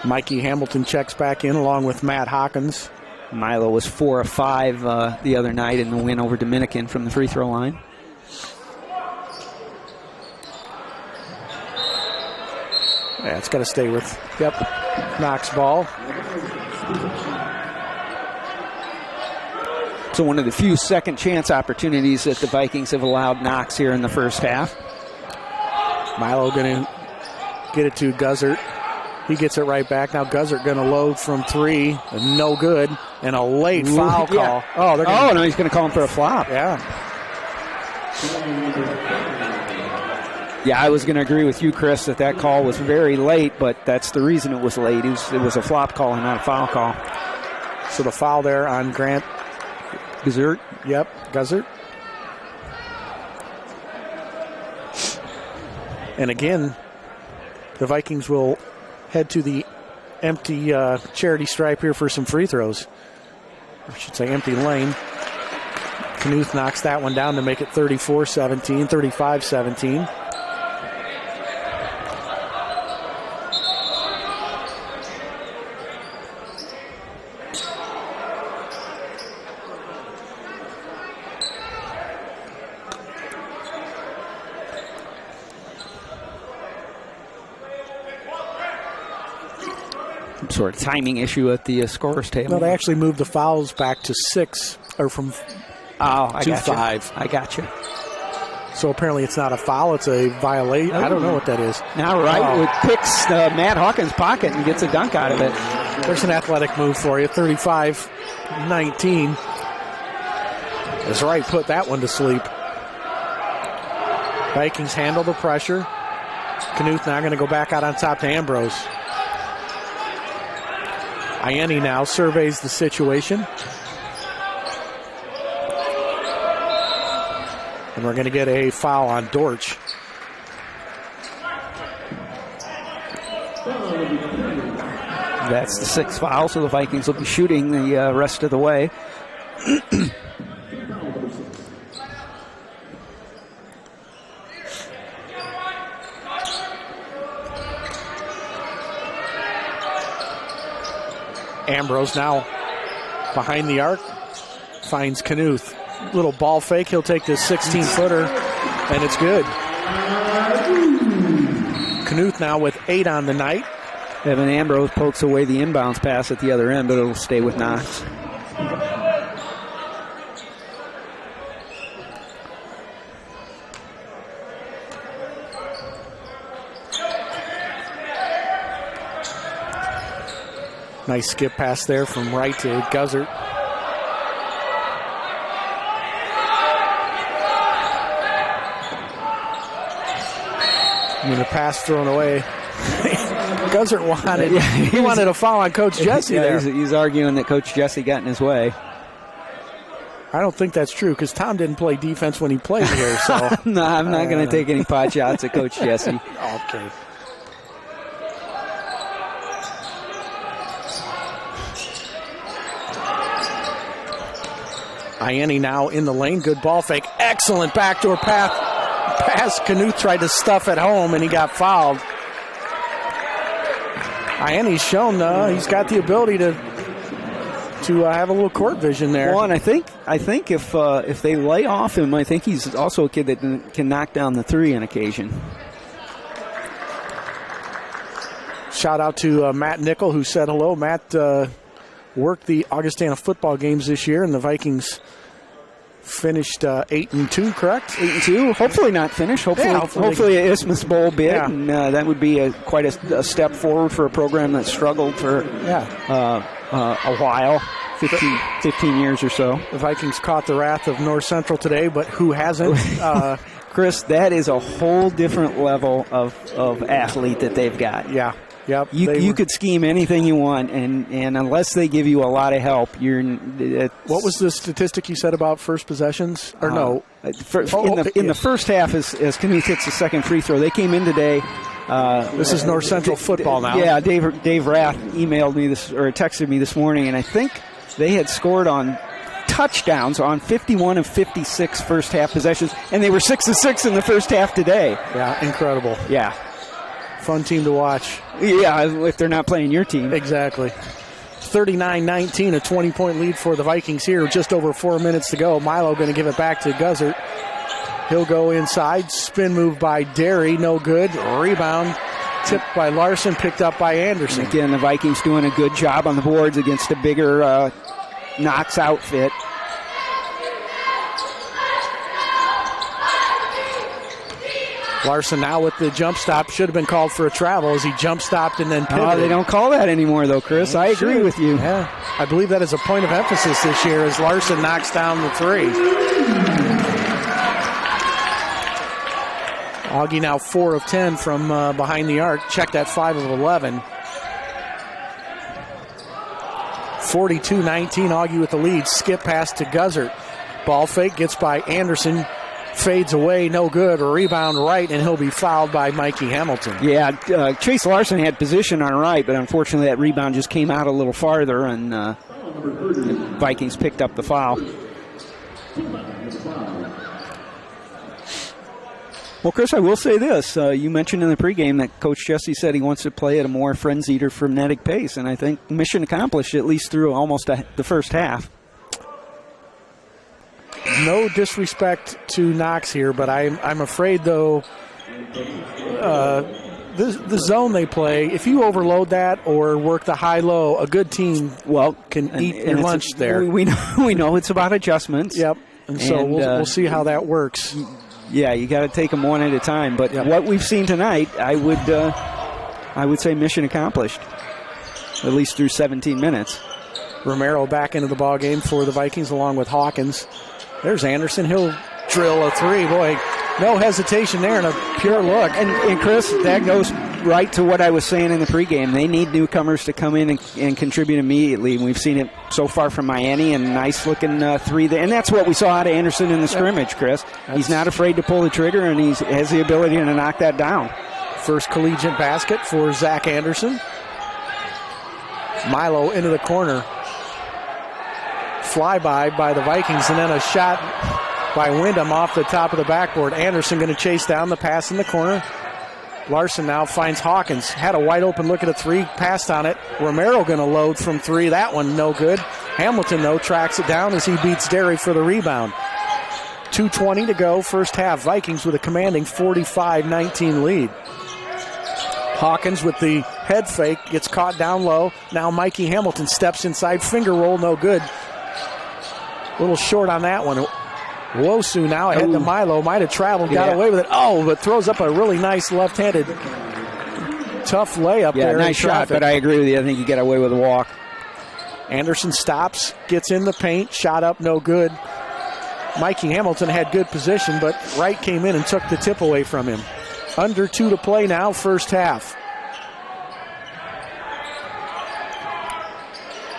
Mikey Hamilton checks back in along with Matt Hawkins. Milo was 4 of 5 the other night in the win over Dominican from the free throw line. Yeah, it's got to stay with, Knox ball. So one of the few second chance opportunities that the Vikings have allowed Knox here in the first half. Milo going to get it to Guzzert. He gets it right back. Now Guzzert going to load from 3. No good. And a late foul call. Yeah. Oh, no, he's going to call him for a flop. Yeah. Yeah, I was going to agree with you, Chris, that call was very late, but that's the reason it was late. It was a flop call and not a foul call. So the foul there on Grant Guzzert. Yep, Guzzert. And again, the Vikings will head to the empty charity stripe here for some free throws. I should say empty lane. Knuth knocks that one down to make it 34-17, 35-17. Sort of timing issue at the scorer's table. No, they actually moved the fouls back to 6, or from 2 to 5. I got you. So apparently it's not a foul, it's a violation. I don't know what that is. Now Wright picks Matt Hawkins' pocket and gets a dunk out of it. There's an athletic move for you, 35-19. As Wright put that one to sleep. Vikings handle the pressure. Knuth now going to go back out on top to Ambrose. Ianni now surveys the situation. And we're going to get a foul on Dortch. That's the 6th foul, so the Vikings will be shooting the rest of the way. Ambrose now behind the arc, finds Knuth. Little ball fake, he'll take this 16-footer, and it's good. Knuth now with 8 on the night. Evan Ambrose pokes away the inbounds pass at the other end, but it'll stay with Knox. Nice skip pass there from Wright to Guzzert. And the pass thrown away. Guzzert wanted a foul on Coach Jesse there. He's arguing that Coach Jesse got in his way. I don't think that's true because Tom didn't play defense when he played here. So no, I'm not going to take any pot shots at Coach Jesse. Okay. Ianni now in the lane. Good ball fake. Excellent backdoor pass. Knuth tried to stuff at home, and he got fouled. Ianni's shown he's got the ability to have a little court vision there. Well, and I think if they lay off him, I think he's also a kid that can knock down the 3 on occasion. Shout out to Matt Nickel, who said hello. Matt worked the Augustana football games this year, and the Vikings finished 8-2, correct? 8-2. Hopefully not finished. Hopefully an Isthmus Bowl bid, yeah. And that would be quite a step forward for a program that struggled for a while, 15 years or so. The Vikings caught the wrath of North Central today, but who hasn't? Chris, that is a whole different level of athlete that they've got. Yeah. Yep, you could scheme anything you want, and unless they give you a lot of help, what was the statistic you said about first possessions? Or no? In the first half, as Knuth hits the second free throw, they came in today. This is North Central football now. Yeah, Dave Rath emailed me texted me this morning, and I think they had scored on touchdowns on 51 of 56 first half possessions, and they were 6 of 6 in the first half today. Yeah, incredible. Yeah. Fun team to watch. Yeah, if they're not playing your team. Exactly. 39-19, a 20-point lead for the Vikings here. Just over 4 minutes to go. Milo going to give it back to Guzzert. He'll go inside. Spin move by Derry. No good. Rebound tipped by Larson. Picked up by Anderson. Again, the Vikings doing a good job on the boards against a bigger Knox outfit. Larson now with the jump stop. Should have been called for a travel as he jump stopped and then pivoted. Oh, they don't call that anymore, though, Chris. I agree with you. Yeah, I believe that is a point of emphasis this year as Larson knocks down the 3. Augie now 4 of 10 from behind the arc. Checked at 5 of 11. 42-19, Augie with the lead. Skip pass to Guzzert. Ball fake gets by Anderson. Fades away, no good. A rebound right, and he'll be fouled by Mikey Hamilton. Yeah, Chase Larson had position on right, but unfortunately that rebound just came out a little farther, and the Vikings picked up the foul. Well, Chris, I will say this. You mentioned in the pregame that Coach Jesse said he wants to play at a more frenzied or frenetic pace, and I think mission accomplished, at least through almost the first half. No disrespect to Knox here, but I'm afraid, though, the zone they play, if you overload that or work the high-low, a good team can eat your lunch there. We know it's about adjustments. Yep, and so we'll see how that works. Yeah, you got to take them one at a time. But what we've seen tonight, I would say mission accomplished, at least through 17 minutes. Romero back into the ball game for the Vikings along with Hawkins. There's Anderson. He'll drill a 3. Boy, no hesitation there and a pure look. And Chris, that goes right to what I was saying in the pregame. They need newcomers to come in and contribute immediately. We've seen it so far from Miami, and nice-looking 3 there. And that's what we saw out of Anderson in the scrimmage, Chris. He's not afraid to pull the trigger, and he has the ability to knock that down. First collegiate basket for Zach Anderson. Milo into the corner. Flyby by the Vikings, and then a shot by Wyndham off the top of the backboard. Anderson going to chase down the pass in the corner. Larson now finds Hawkins. Had a wide open look at a 3, passed on it. Romero going to load from 3. That one no good. Hamilton, though, tracks it down as he beats Derry for the rebound. 2:20 to go, first half. Vikings with a commanding 45-19 lead. Hawkins with the head fake, gets caught down low. Now Mikey Hamilton steps inside, finger roll, no good. A little short on that one. Wosu now ahead to Milo. Might have traveled, got away with it. Oh, but throws up a really nice left-handed tough layup there. Nice shot, but I agree with you. I think you get away with a walk. Anderson stops, gets in the paint, shot up, no good. Mikey Hamilton had good position, but Wright came in and took the tip away from him. Under 2 to play now, first half.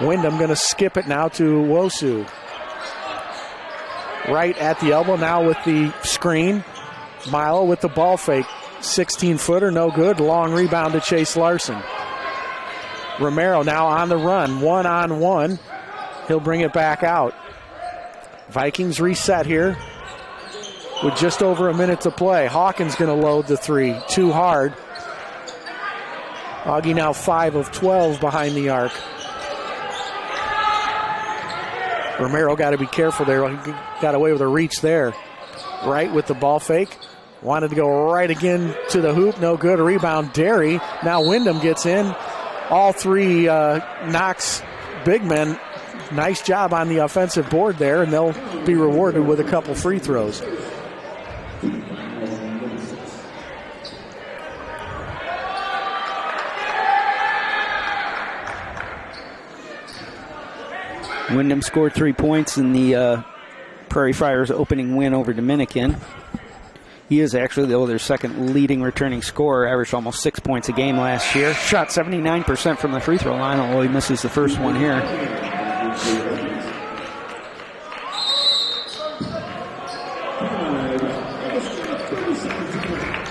Wyndham going to skip it now to Wosu. Right at the elbow now with the screen. Milo with the ball fake. 16-footer, no good. Long rebound to Chase Larson. Romero now on the run. 1-on-1. He'll bring it back out. Vikings reset here with just over a minute to play. Hawkins going to load the 3. Too hard. Augie now 5 of 12 behind the arc. Romero got to be careful there. He got away with a reach there. Right with the ball fake. Wanted to go right again to the hoop. No good. A rebound. Derry. Now Wyndham gets in. All 3 Knox big men. Nice job on the offensive board there, and they'll be rewarded with a couple free throws. Wyndham scored 3 points in the Prairie Fire's opening win over Dominican. He is actually, though, their second leading returning scorer, averaged almost 6 points a game last year. Shot 79% from the free throw line, although he misses the first one here.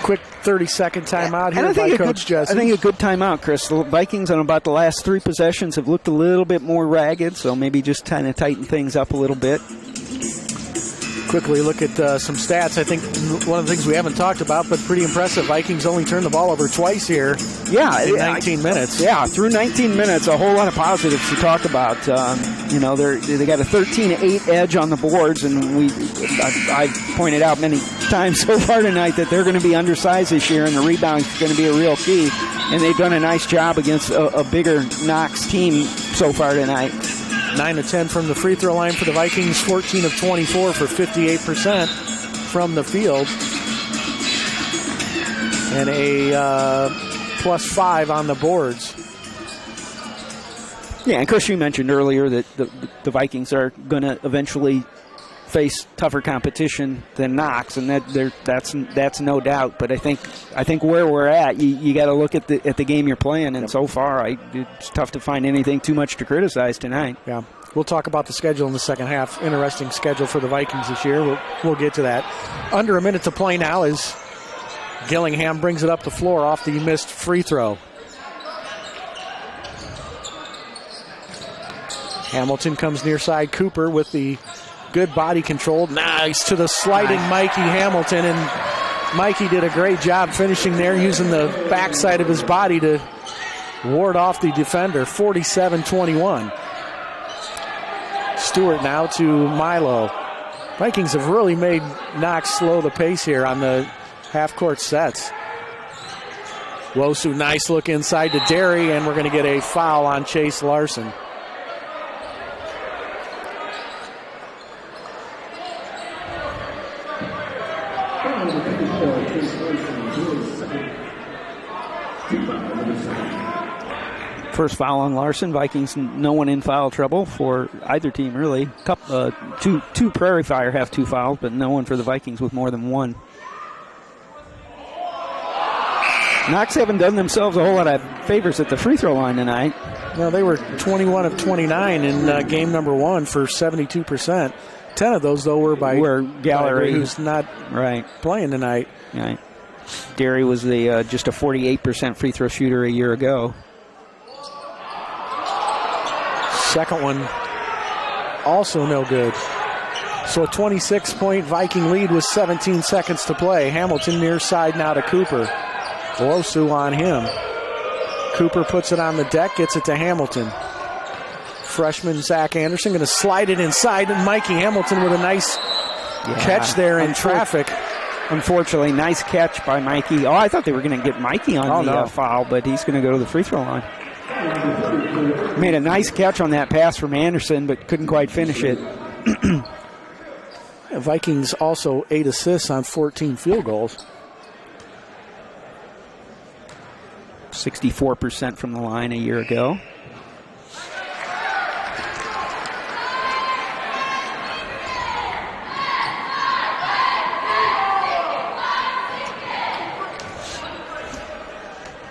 Quick 30-second timeout here by Coach Jesse. I think a good timeout, Chris. The Vikings on about the last 3 possessions have looked a little bit more ragged, so maybe just kind of tighten things up a little bit. Quickly look at some stats. I think one of the things we haven't talked about, but pretty impressive. Vikings only turned the ball over twice here in 19 minutes. Yeah, through 19 minutes, a whole lot of positives to talk about. They got a 13-8 edge on the boards, and I've pointed out many times so far tonight that they're going to be undersized this year, and the rebound is going to be a real key. And they've done a nice job against a bigger Knox team so far tonight. 9 of 10 from the free throw line for the Vikings, 14 of 24 for 58% from the field. and a +5 on the boards. Yeah, and Chris, you mentioned earlier that the Vikings are going to eventually face tougher competition than Knox, and that's no doubt. But I think where we're at, you got to look at the game you're playing, and so far it's tough to find anything too much to criticize tonight. Yeah, we'll talk about the schedule in the second half. Interesting schedule for the Vikings this year. We'll get to that. Under a minute to play now as Gillingham brings it up the floor off the missed free throw. Hamilton comes near side. Cooper with the good body control. Nice to the sliding Mikey Hamilton. And Mikey did a great job finishing there, using the backside of his body to ward off the defender. 47-21. Stewart now to Milo. Vikings have really made Knox slow the pace here on the half-court sets. Wosu, nice look inside to Derry, and we're going to get a foul on Chase Larson. First foul on Larson. Vikings, no one in foul trouble for either team, really. Two Prairie Fire have 2 fouls, but no one for the Vikings with more than 1. Knox haven't done themselves a whole lot of favors at the free throw line tonight. No, they were 21 of 29 in game number 1 for 72%. 10 of those, though, were Gallery, who's not playing tonight. Right. Derry was just a 48% free throw shooter a year ago. Second one also no good. So a 26-point Viking lead with 17 seconds to play. Hamilton near side now to Cooper. Wosu on him. Cooper puts it on the deck, gets it to Hamilton. Freshman Zach Anderson going to slide it inside, and Mikey Hamilton with a nice catch there in traffic. Unfortunately, nice catch by Mikey. Oh, I thought they were going to get Mikey on the foul, but he's going to go to the free throw line. Made a nice catch on that pass from Anderson, but couldn't quite finish it. Vikings also 8 assists on 14 field goals. 64% from the line a year ago.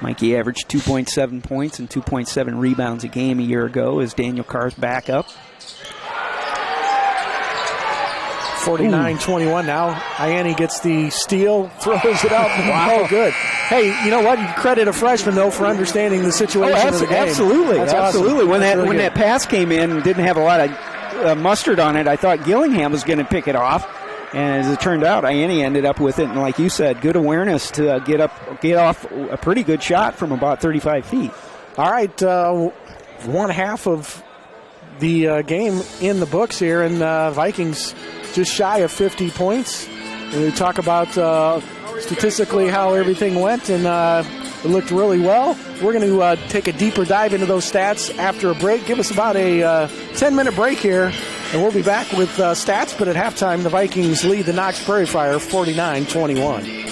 Mikey averaged 2.7 points and 2.7 rebounds a game a year ago as Daniel Carr's back up. 49-21 now. Ianni gets the steal, throws it up. Wow, good. Hey, you know what? You credit a freshman, though, for understanding the situation of the game. Absolutely. That's absolutely. awesome. When that pass came in and didn't have a lot of mustard on it, I thought Gillingham was going to pick it off. And as it turned out, Ianni ended up with it. And like you said, good awareness to get off a pretty good shot from about 35 feet. All right, one half of the game in the books here, and Vikings just shy of 50 points. And we talk about statistically how everything went, and it looked really well. We're going to take a deeper dive into those stats after a break. Give us about a 10-minute break here, and we'll be back with stats. But at halftime, the Vikings lead the Knox Prairie Fire 49-21.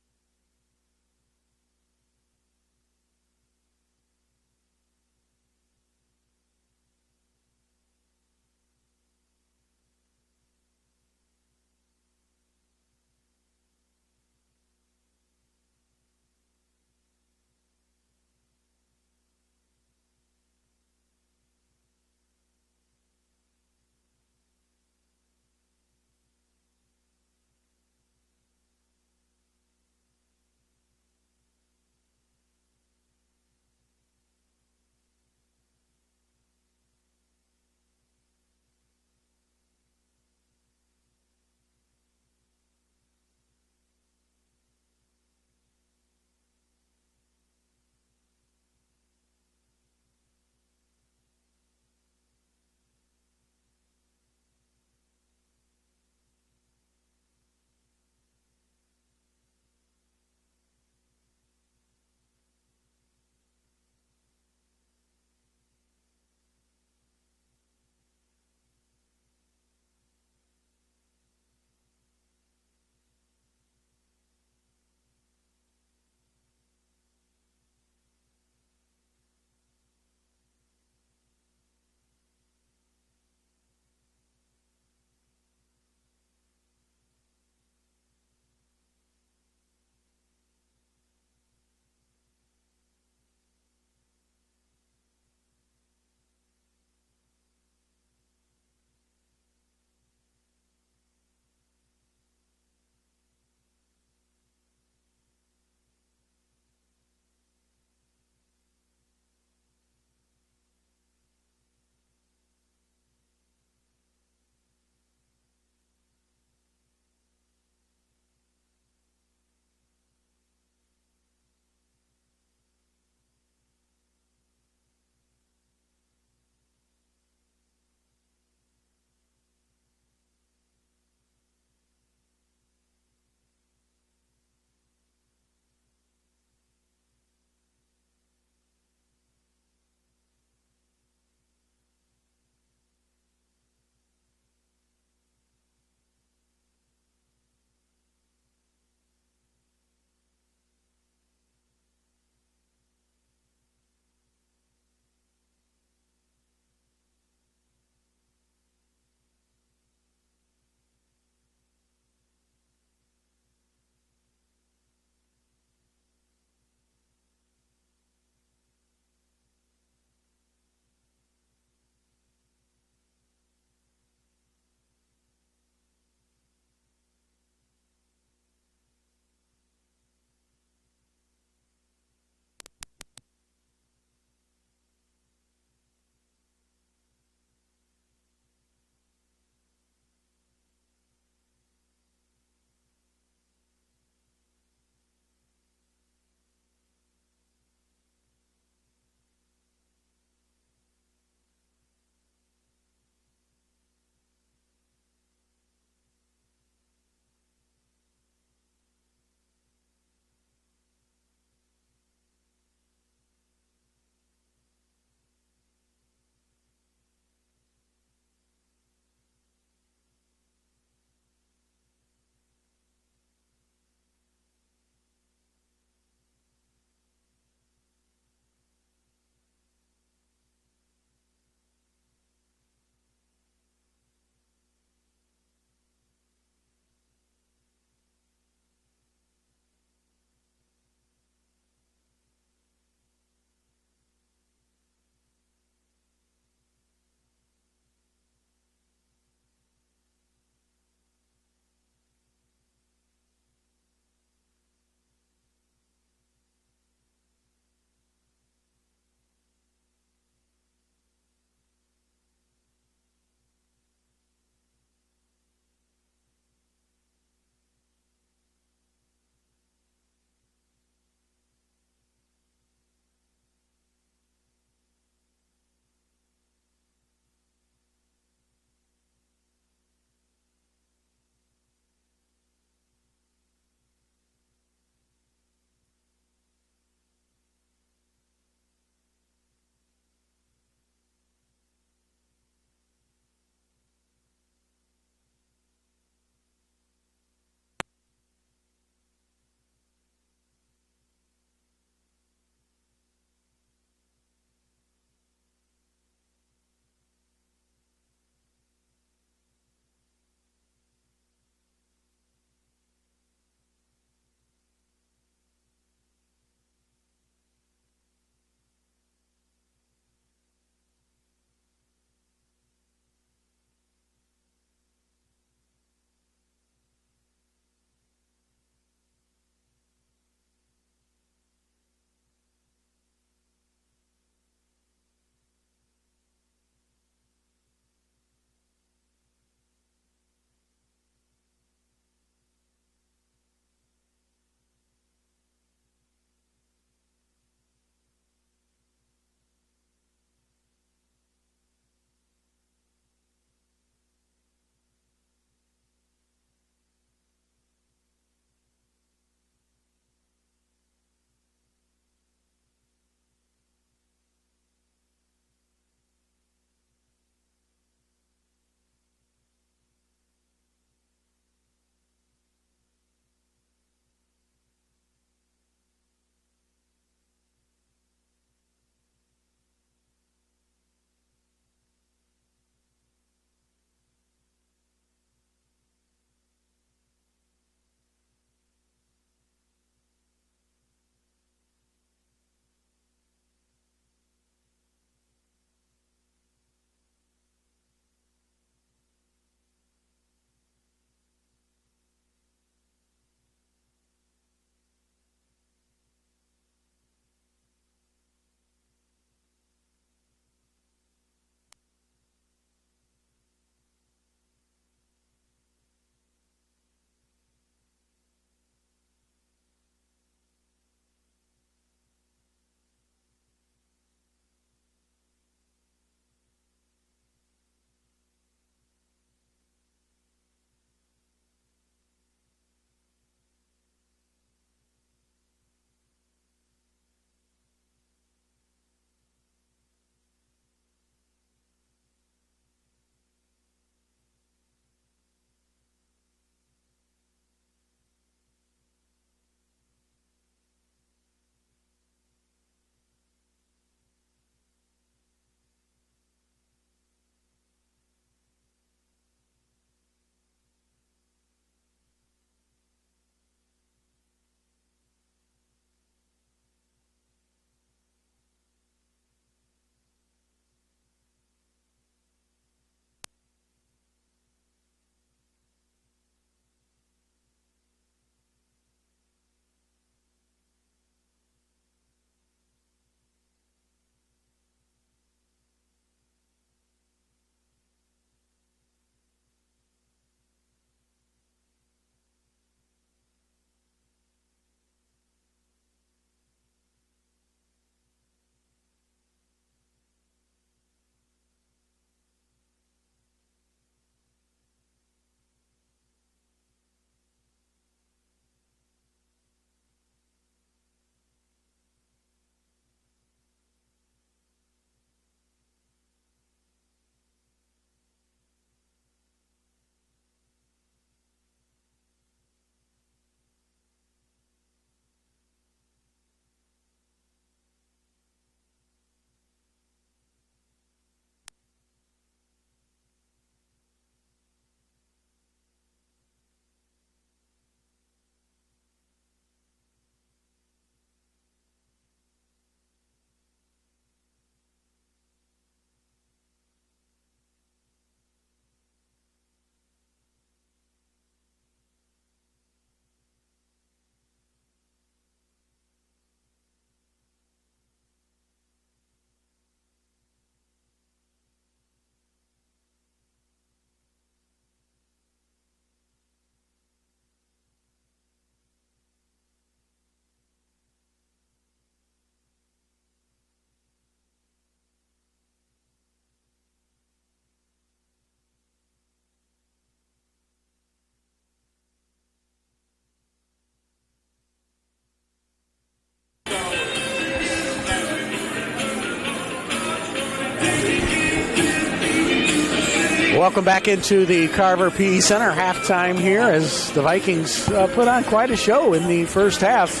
Welcome back into the Carver PE Center. Halftime here as the Vikings put on quite a show in the first half.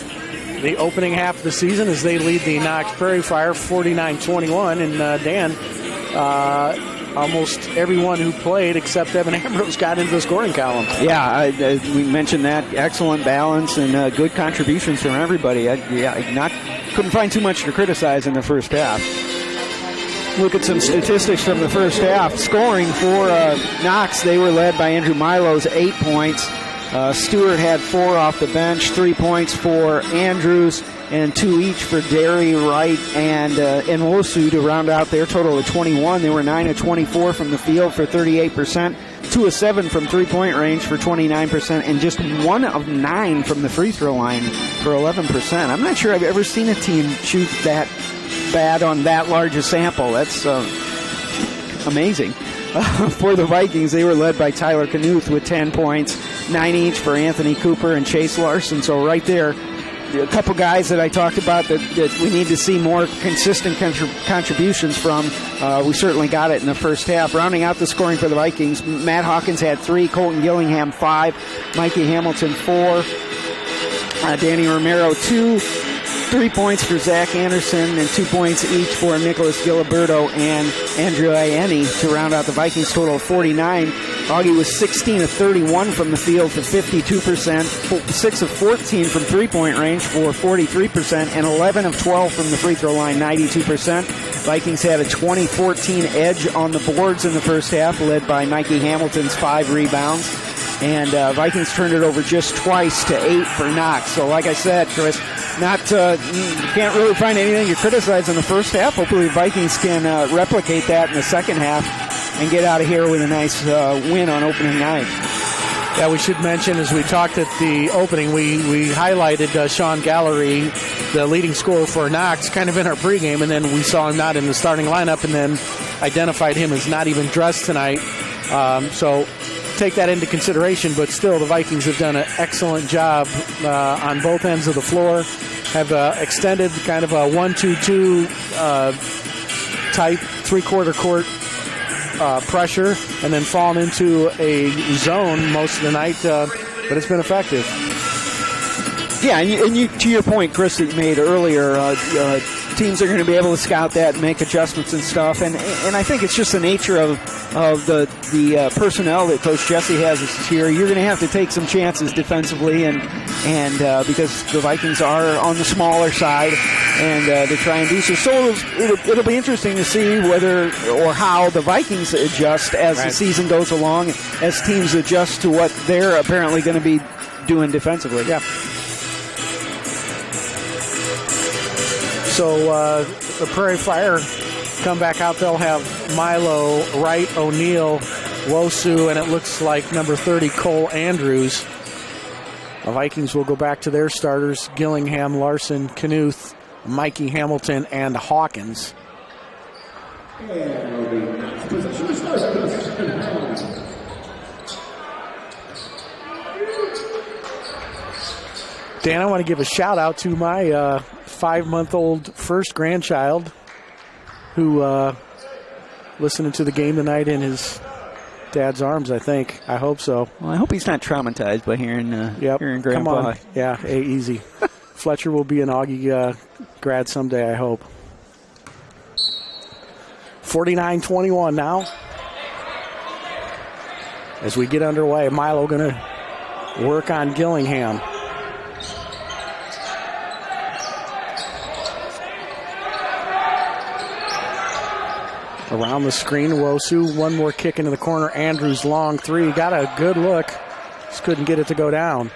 The opening half of the season as they lead the Knox Prairie Fire 49-21. And Dan, almost everyone who played except Evan Ambrose got into the scoring column. Yeah, we mentioned that. Excellent balance and good contributions from everybody. Couldn't find too much to criticize in the first half. Look at some statistics from the first half. Scoring for Knox, they were led by Andrew Milo's 8 points. Stewart had 4 off the bench, 3 points for Andrews, and 2 each for Derry, Wright, and Wosu to round out their total of 21. They were 9 of 24 from the field for 38%, 2 of 7 from three-point range for 29%, and just 1 of 9 from the free throw line for 11%. I'm not sure I've ever seen a team shoot that bad on that large a sample. That's amazing. For the Vikings, they were led by Tyler Knuth with 10 points, 9 each for Anthony Cooper and Chase Larson. So right there, a couple guys that I talked about that we need to see more consistent contributions from. We certainly got it in the first half. Rounding out the scoring for the Vikings, Matt Hawkins had 3, Colton Gillingham 5, Mikey Hamilton 4, Danny Romero 2, 3 points for Zach Anderson, and 2 points each for Nicholas Giliberto and Andrew Ianni to round out the Vikings total of 49. Augie was 16 of 31 from the field for 52%, 6 of 14 from three-point range for 43%, and 11 of 12 from the free throw line, 92%. Vikings had a 20-14 edge on the boards in the first half, led by Mikey Hamilton's 5 rebounds. And Vikings turned it over just twice to 8 for Knox. So like I said, Chris, you can't really find anything to criticize in the first half. Hopefully the Vikings can replicate that in the second half and get out of here with a nice win on opening night. Yeah, we should mention, as we talked at the opening, we highlighted Sean Gallery, the leading scorer for Knox, kind of in our pregame, and then we saw him not in the starting lineup and then identified him as not even dressed tonight. So take that into consideration, but still the Vikings have done an excellent job on both ends of the floor, have extended kind of a 1-2-2 type three-quarter court pressure and then fallen into a zone most of the night, but it's been effective. Yeah, and you, to your point, Chris, that you made earlier, teams are going to be able to scout that and make adjustments and stuff, and I think it's just the nature of the personnel that Coach Jesse has this year. You're going to have to take some chances defensively, and because the Vikings are on the smaller side, and to try and do so. So it'll be interesting to see whether or how the Vikings adjust as the season goes along, as teams adjust to what they're apparently going to be doing defensively. Yeah. So the Prairie Fire come back out. They'll have Milo, Wright, O'Neill, Wosu, and it looks like number 30, Cole Andrews. The Vikings will go back to their starters, Gillingham, Larson, Knuth, Mikey Hamilton, and Hawkins. Dan, I want to give a shout out to my 5-month-old first grandchild who listening to the game tonight in his dad's arms, I think. I hope so. Well, I hope he's not traumatized by hearing Grandpa. Come on. Yeah, easy. Fletcher will be an Augie grad someday, I hope. 49-21 now. As we get underway, Milo going to work on Gillingham. Around the screen, Wosu, one more kick into the corner. Andrews, long three, got a good look. Just couldn't get it to go down.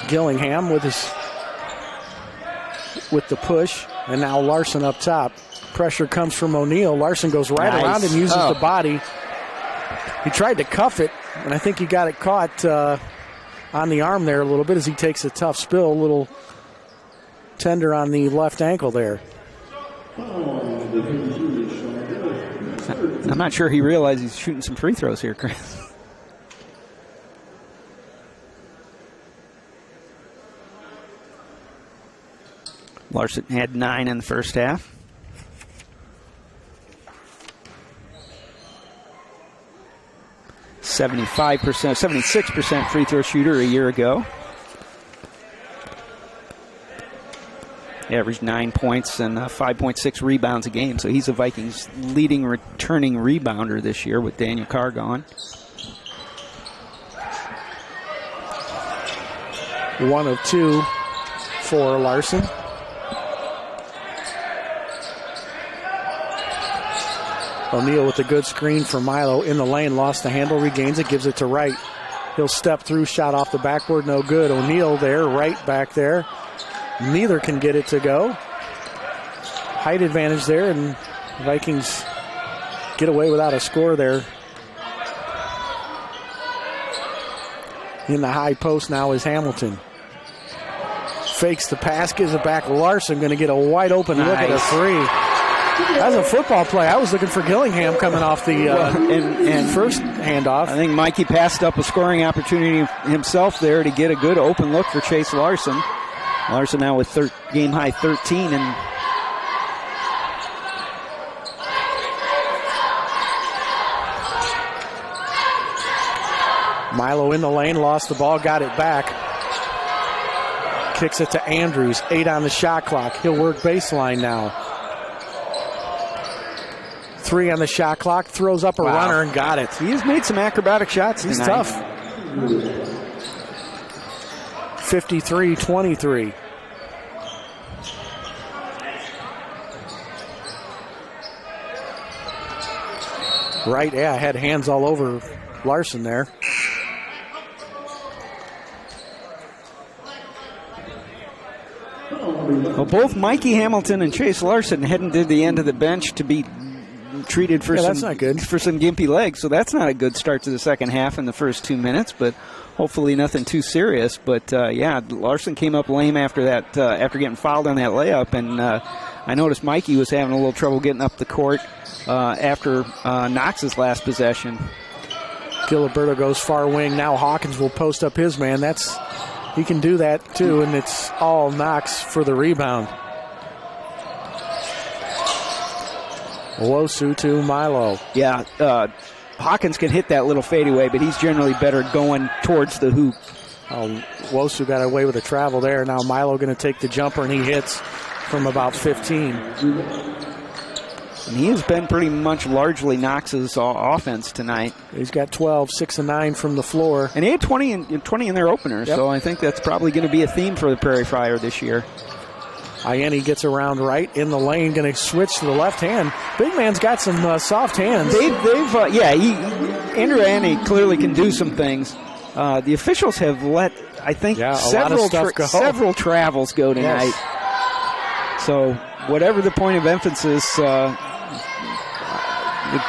Gillingham with the push, and now Larson up top. Pressure comes from O'Neill. Larson goes right around and uses the body. He tried to cuff it, and I think he got it caught on the arm there a little bit as he takes a tough spill, a little tender on the left ankle there. I'm not sure he realized he's shooting some free throws here, Chris. Larson had 9 in the first half. 76% free throw shooter a year ago. Averaged 9 points and 5.6 rebounds a game. So he's the Vikings' leading returning rebounder this year with Daniel Carr gone. 1 of 2 for Larson. O'Neal with a good screen for Milo in the lane. Lost the handle, regains it, gives it to Wright. He'll step through, shot off the backboard, no good. O'Neal there, Wright back there. Neither can get it to go. Height advantage there, and Vikings get away without a score there. In the high post now is Hamilton. Fakes the pass, gives it back. Larson going to get a wide open look at a three. That was a football play. I was looking for Gillingham coming off the first handoff. I think Mikey passed up a scoring opportunity himself there to get a good open look for Chase Larson. Larson now with game-high 13. And Milo in the lane, lost the ball, got it back. Kicks it to Andrews. 8 on the shot clock. He'll work baseline now. 3 on the shot clock. Throws up a runner and got it. He's made some acrobatic shots. He's tough. 53-23. Right, yeah, had hands all over Larson there. Well, both Mikey Hamilton and Chase Larson heading to the end of the bench to be treated for that's not good. For some gimpy legs, so that's not a good start to the second half in the first 2 minutes, but hopefully nothing too serious. But Larson came up lame after that, after getting fouled on that layup, and I noticed Mikey was having a little trouble getting up the court after Knox's last possession. Giliberto goes far wing. Now Hawkins will post up his man. He can do that too, and it's all Knox for the rebound. Wosu to Milo. Yeah, Hawkins can hit that little fadeaway, but he's generally better going towards the hoop. Wosu got away with a travel there. Now Milo going to take the jumper, and he hits from about 15. And he has been pretty much largely Knox's offense tonight. He's got 12, 6 and 9 from the floor. And he had 20 in their opener, so I think that's probably going to be a theme for the Prairie Fire this year. Ianni gets around right in the lane, going to switch to the left hand. Big man's got some soft hands. Andrew Ianni clearly can do some things. The officials have let, I think, several travels go tonight. Yes. So whatever the point of emphasis,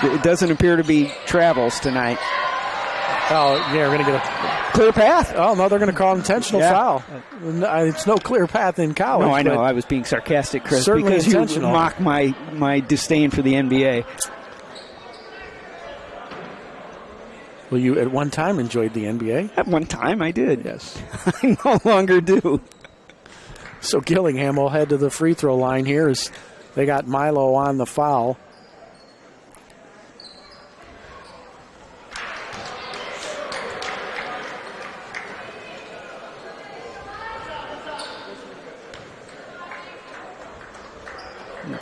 it doesn't appear to be travels tonight. Oh, yeah, we're going to get a clear path. Oh, no, they're going to call an intentional foul. It's no clear path in college. No, I know. I was being sarcastic, Chris, because you mock my disdain for the NBA. Well, you at one time enjoyed the NBA? At one time, I did. Yes. I no longer do. So Gillingham will head to the free throw line here as they got Milo on the foul.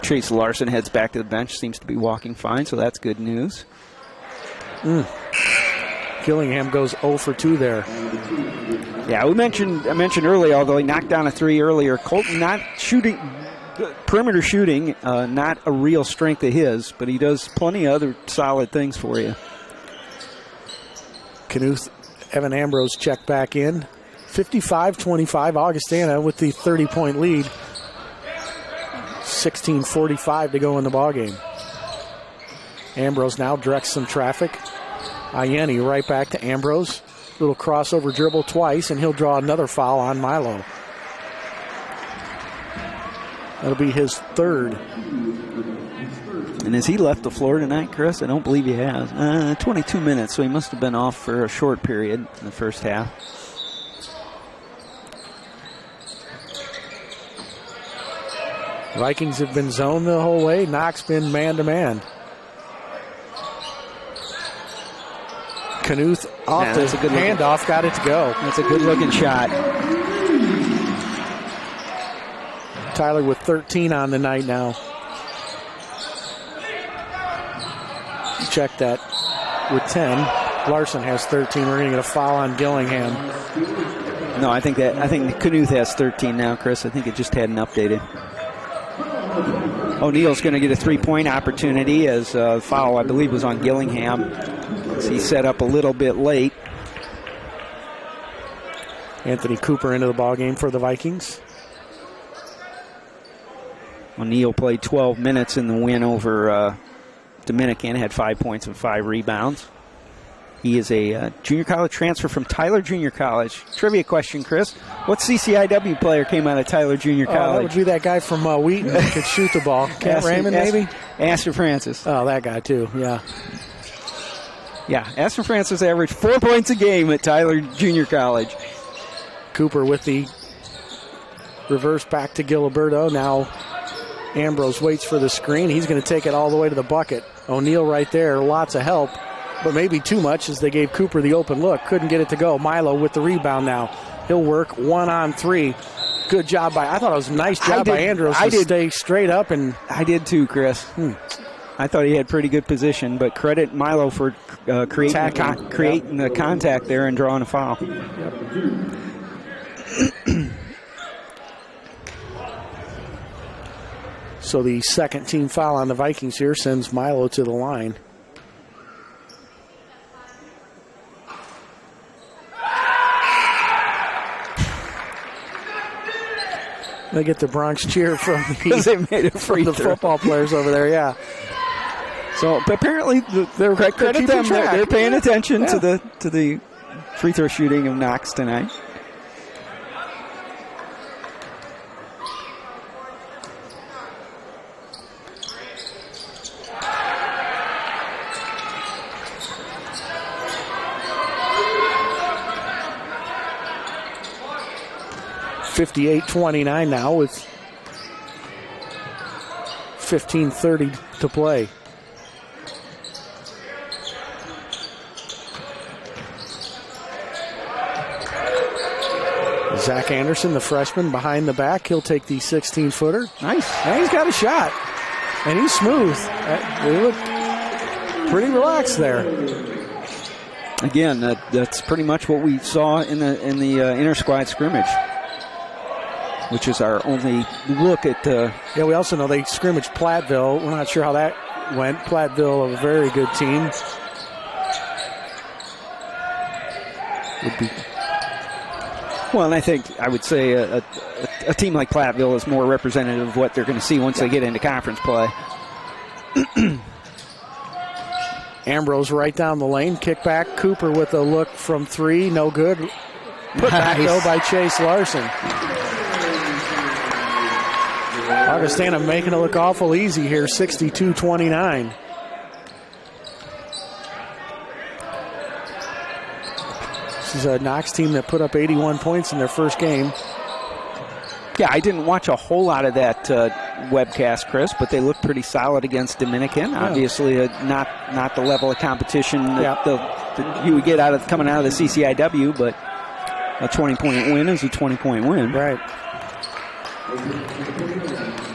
Chase Larson heads back to the bench, seems to be walking fine, so that's good news. Gillingham goes 0 for 2 there. Yeah, I mentioned earlier, although he knocked down a 3 earlier, Colton not shooting, perimeter shooting, not a real strength of his, but he does plenty of other solid things for you. Knuth, Evan Ambrose check back in. 55-25, Augustana with the 30-point lead. 16:45 to go in the ballgame. Ambrose now directs some traffic. Ianni right back to Ambrose. Little crossover dribble twice, and he'll draw another foul on Milo. That'll be his third. And has he left the floor tonight, Chris? I don't believe he has. 22 minutes, so he must have been off for a short period in the first half. Vikings have been zoned the whole way. Knox been man-to-man. Knuth off that's a good handoff, got it to go. That's a good-looking shot. Tyler with 13 on the night now. Check that with 10. Larson has 13. We're going to get a foul on Gillingham. No, I think Knuth has 13 now, Chris. I think it just hadn't updated. O'Neill's going to get a three-point opportunity as foul, I believe, was on Gillingham. So he set up a little bit late. Anthony Cooper into the ballgame for the Vikings. O'Neill played 12 minutes in the win over Dominican, had 5 points and 5 rebounds. He is a junior college transfer from Tyler Junior College. Trivia question, Chris. What CCIW player came out of Tyler Junior College? That would be that guy from Wheaton who could shoot the ball. Kent Raymond, maybe? Astor Francis. Oh, that guy, too, yeah. Yeah, Astor Francis averaged 4 points a game at Tyler Junior College. Cooper with the reverse back to Giliberto. Now Ambrose waits for the screen. He's going to take it all the way to the bucket. O'Neill right there, lots of help, but maybe too much as they gave Cooper the open look. Couldn't get it to go. Milo with the rebound now. He'll work 1-on-3. Good job I thought it was a nice job by Ambrose to stay straight up. And I did too, Chris. I thought he had pretty good position, but credit Milo for creating the contact there and drawing a foul. Yep. So the second team foul on the Vikings here sends Milo to the line. They get the Bronx cheer from the football players over there, yeah. So apparently, they're credit them. They're paying attention to the free throw shooting of Knox tonight. .58-29 now with 15:30 to play. Zach Anderson, the freshman, behind the back. He'll take the 16-footer. Nice. And he's got a shot. And he's smooth. They look pretty relaxed there. Again, that's pretty much what we saw in the inter-squad scrimmage, which is our only look at. Yeah, we also know they scrimmaged Platteville. We're not sure how that went. Platteville, a very good team. Well, and I would say a team like Platteville is more representative of what they're going to see once they get into conference play. Ambrose right down the lane. Kick back. Cooper with a look from three. No good. Put back, though, by Chase Larson. Augustana making it look awful easy here, 62-29. This is a Knox team that put up 81 points in their first game. Yeah, I didn't watch a whole lot of that webcast, Chris, but they looked pretty solid against Dominican. Yeah. Obviously, not the level of competition that you would get coming out of the CCIW, but a 20-point win is a 20-point win. Right.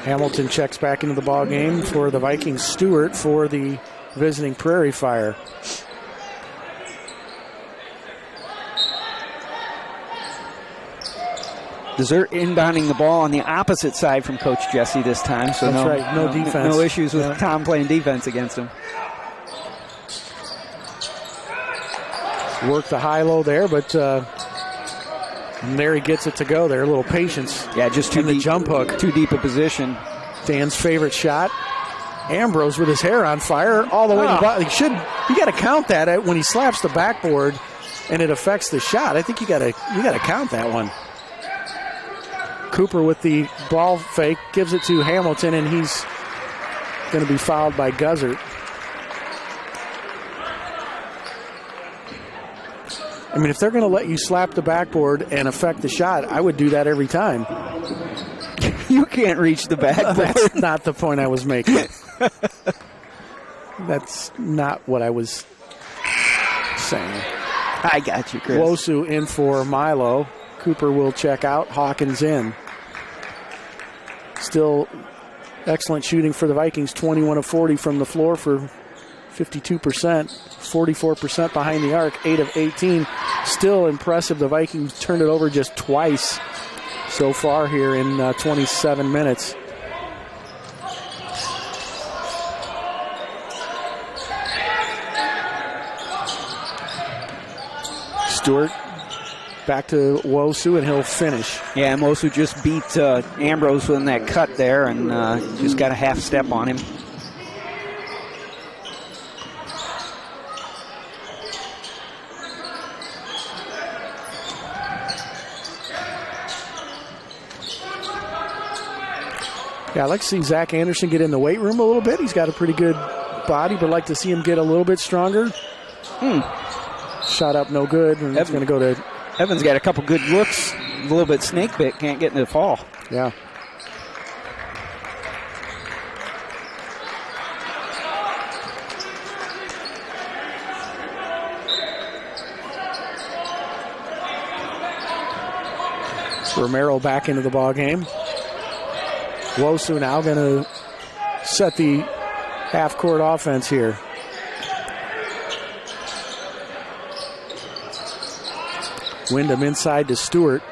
Hamilton checks back into the ball game for the Vikings. Stewart for the visiting Prairie Fire. They're inbounding the ball on the opposite side from Coach Jesse this time. So that's right. No defense. No issues with Tom playing defense against him. Work the high-low there, but there he gets it to go there. A little patience. Yeah, just too deep. The jump hook. Too deep a position. Dan's favorite shot. Ambrose with his hair on fire all the way to the bottom. You got to count that when he slaps the backboard and it affects the shot. I think you got to count that one. Cooper with the ball fake, gives it to Hamilton, and he's going to be fouled by Guzzert. I mean, if they're going to let you slap the backboard and affect the shot, I would do that every time. You can't reach the backboard. That's not the point I was making. That's not what I was saying. I got you, Chris. Wosu in for Milo. Cooper will check out. Hawkins in. Still excellent shooting for the Vikings. 21 of 40 from the floor for 52%. 44% behind the arc. 8 of 18. Still impressive. The Vikings turned it over just twice so far here in 27 minutes. Stewart back to Wosu, and he'll finish. Yeah, Wosu just beat Ambrose in that cut there, and just got a half step on him. Yeah, I'd like to see Zach Anderson get in the weight room a little bit. He's got a pretty good body, but I'd like to see him get a little bit stronger. Shot up, no good, and it's going to go to... Evan's got a couple good looks, a little bit snake bit, can't get in the fall. Yeah. Romero back into the ball game. Wosu now going to set the half-court offense here. Wyndham inside to Stewart.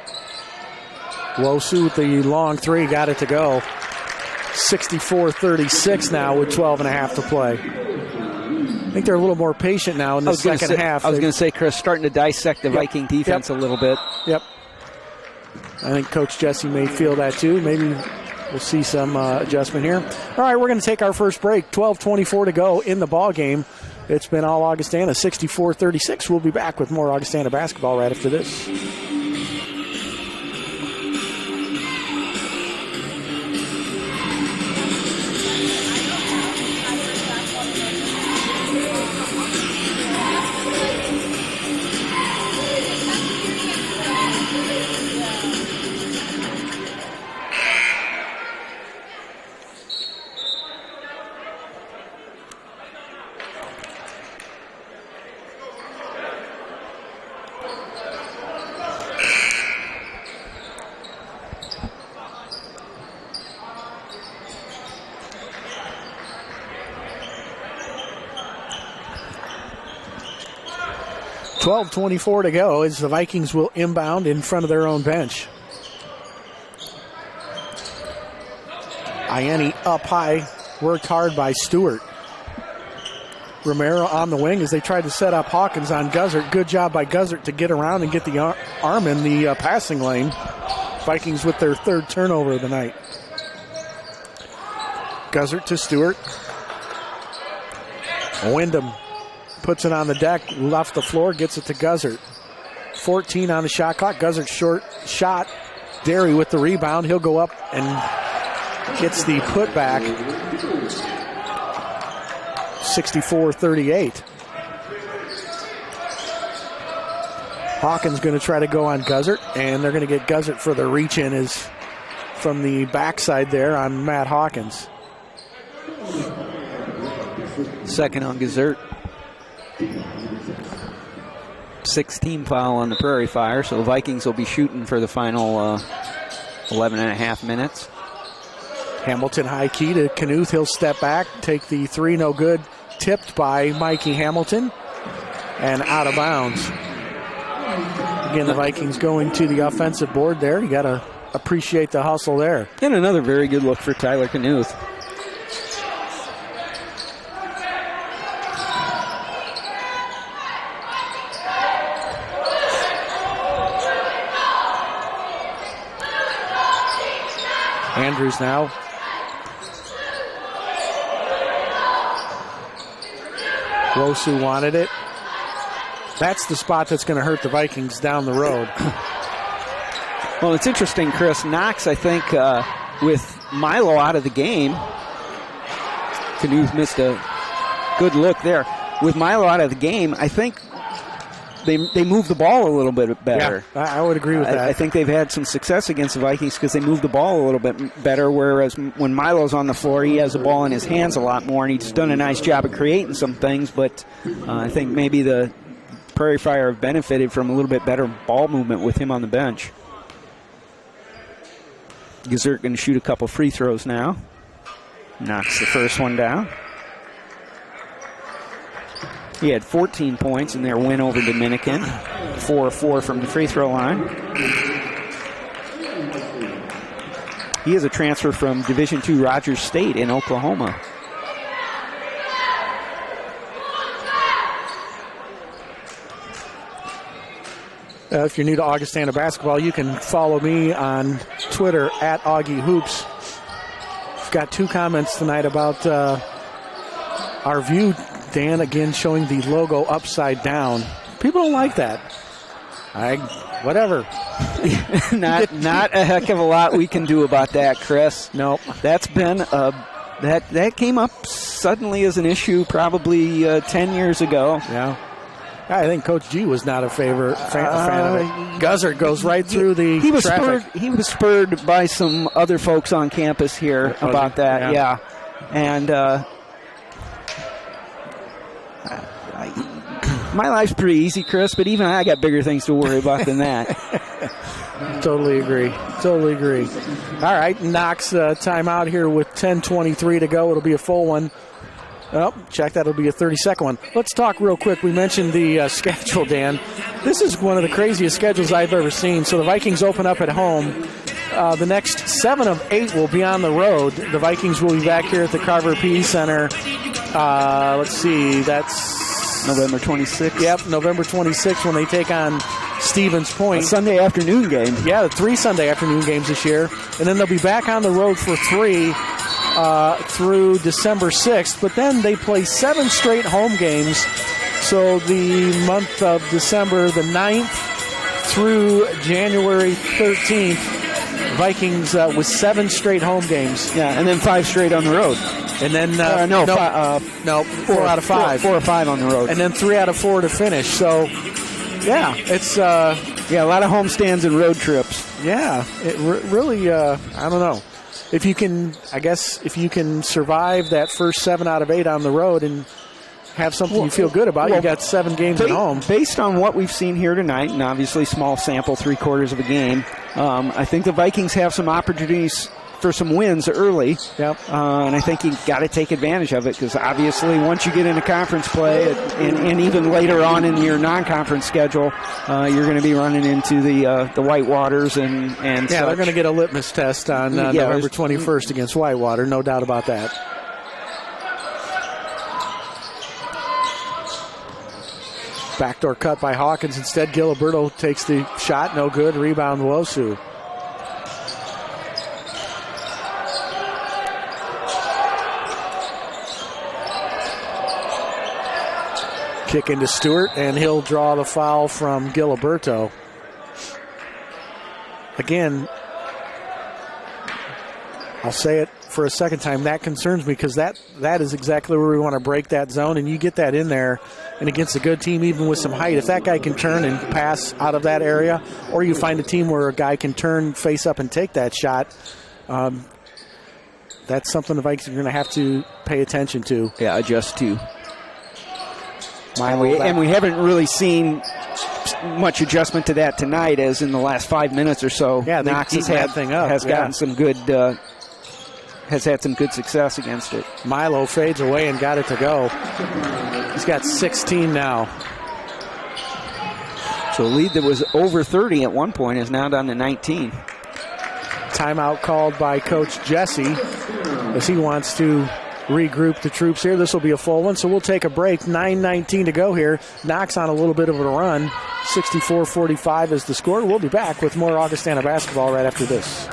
Wosu with the long three, got it to go. 64-36 now with 12 and a half to play. I think they're a little more patient now in the second half. I was going to say, Chris, starting to dissect the Viking defense a little bit. Yep. I think Coach Jesse may feel that too. Maybe we'll see some adjustment here. All right, we're going to take our first break. 12:24 to go in the ball game. It's been all Augustana, 64-36. We'll be back with more Augustana basketball right after this. .24 to go as the Vikings will inbound in front of their own bench. Ianni up high, worked hard by Stewart. Romero on the wing as they tried to set up Hawkins on Guzzert. Good job by Guzzert to get around and get the arm in the passing lane. Vikings with their third turnover of the night. Guzzert to Stewart. Wyndham puts it on the deck, left the floor, gets it to Guzzert. 14 on the shot clock. Guzzert short shot. Derry with the rebound. He'll go up and gets the putback. 64-38. Hawkins going to try to go on Guzzert, and they're going to get Guzzert for the reach-in is from the backside there on Matt Hawkins. Second on Guzzert. 16 foul on the Prairie Fire, so the Vikings will be shooting for the final 11 and a half minutes. Hamilton high key to Knuth. He'll step back, take the three, no good. Tipped by Mikey Hamilton and out of bounds. Again, the Vikings going to the offensive board there. You got to appreciate the hustle there. And another very good look for Tyler Knuth. Andrews now. Wosu wanted it. That's the spot that's going to hurt the Vikings down the road. Well, it's interesting, Chris. Knox, I think, with Milo out of the game, Knuth missed a good look there. With Milo out of the game, I think they moved the ball a little bit better. Yeah, I would agree with that. I think they've had some success against the Vikings because they moved the ball a little bit better, whereas when Milo's on the floor, he has the ball in his hands a lot more, and he's done a nice job of creating some things, but I think maybe the Prairie Fire have benefited from a little bit better ball movement with him on the bench. Gazert going to shoot a couple free throws now. Knocks the first one down. He had 14 points in their win over Dominican. 4-4 from the free throw line. He is a transfer from Division II Rogers State in Oklahoma. If you're new to Augustana basketball, you can follow me on Twitter at Augie Hoops. I've got 2 comments tonight about our view, Dan, again showing the logo upside down. People don't like that. Whatever. not a heck of a lot we can do about that, Chris. Nope. That's been that came up suddenly as an issue probably 10 years ago. Yeah. I think Coach G was not a fan of it. Guzzard goes right through the traffic. He was spurred by some other folks on campus here about that, yeah. And my life's pretty easy, Chris, but even I got bigger things to worry about than that. Totally agree. All right, Knox timeout here with 10:23 to go. It'll be a full one. Oh, check that. It'll be a 30-second one. Let's talk real quick. We mentioned the schedule, Dan. This is one of the craziest schedules I've ever seen. So the Vikings open up at home. The next 7 of 8 will be on the road. The Vikings will be back here at the Carver PE Center. Let's see. That's November 26th. Yep, November 26th when they take on Stevens Point. A Sunday afternoon game. Yeah, 3 Sunday afternoon games this year. And then they'll be back on the road for 3 through December 6th. But then they play 7 straight home games. So the month of December the 9th through January 13th, Vikings with 7 straight home games. Yeah, and then 5 straight on the road. And then 4 out of 5. 4 or 5 on the road. And then 3 out of 4 to finish. So, yeah, it's a lot of homestands and road trips. Yeah, it really. I don't know if you can. I guess if you can survive that first 7 out of 8 on the road and have something you feel good about, you got 7 games at home. Based on what we've seen here tonight, and obviously small sample, 3/4 of a game, I think the Vikings have some opportunities for some wins early. Yep. And I think you got to take advantage of it because obviously once you get into conference play and even later on in your non-conference schedule, you're going to be running into the Whitewaters and yeah, such. They're going to get a litmus test on November 21st against Whitewater, no doubt about that. Backdoor cut by Hawkins. Instead, Giliberto takes the shot. No good. Rebound, Wosu. Kick into Stewart, and he'll draw the foul from Giliberto. Again, I'll say it for a second time. That concerns me because that is exactly where we want to break that zone, and you get that in there. And against a good team, even with some height, if that guy can turn and pass out of that area, or you find a team where a guy can turn face up and take that shot, that's something the Vikings are going to have to pay attention to. Yeah, adjust to. And we haven't really seen much adjustment to that tonight, as in the last 5 minutes or so. Yeah, Knox has gotten some good, has had some good success against it. Milo fades away and got it to go. He's got 16 now. So a lead that was over 30 at one point is now down to 19. Timeout called by Coach Jesse as he wants to regroup the troops here. This will be a full one, so we'll take a break. 9:19 to go here. Knox on a little bit of a run. 64-45 is the score. We'll be back with more Augustana basketball right after this.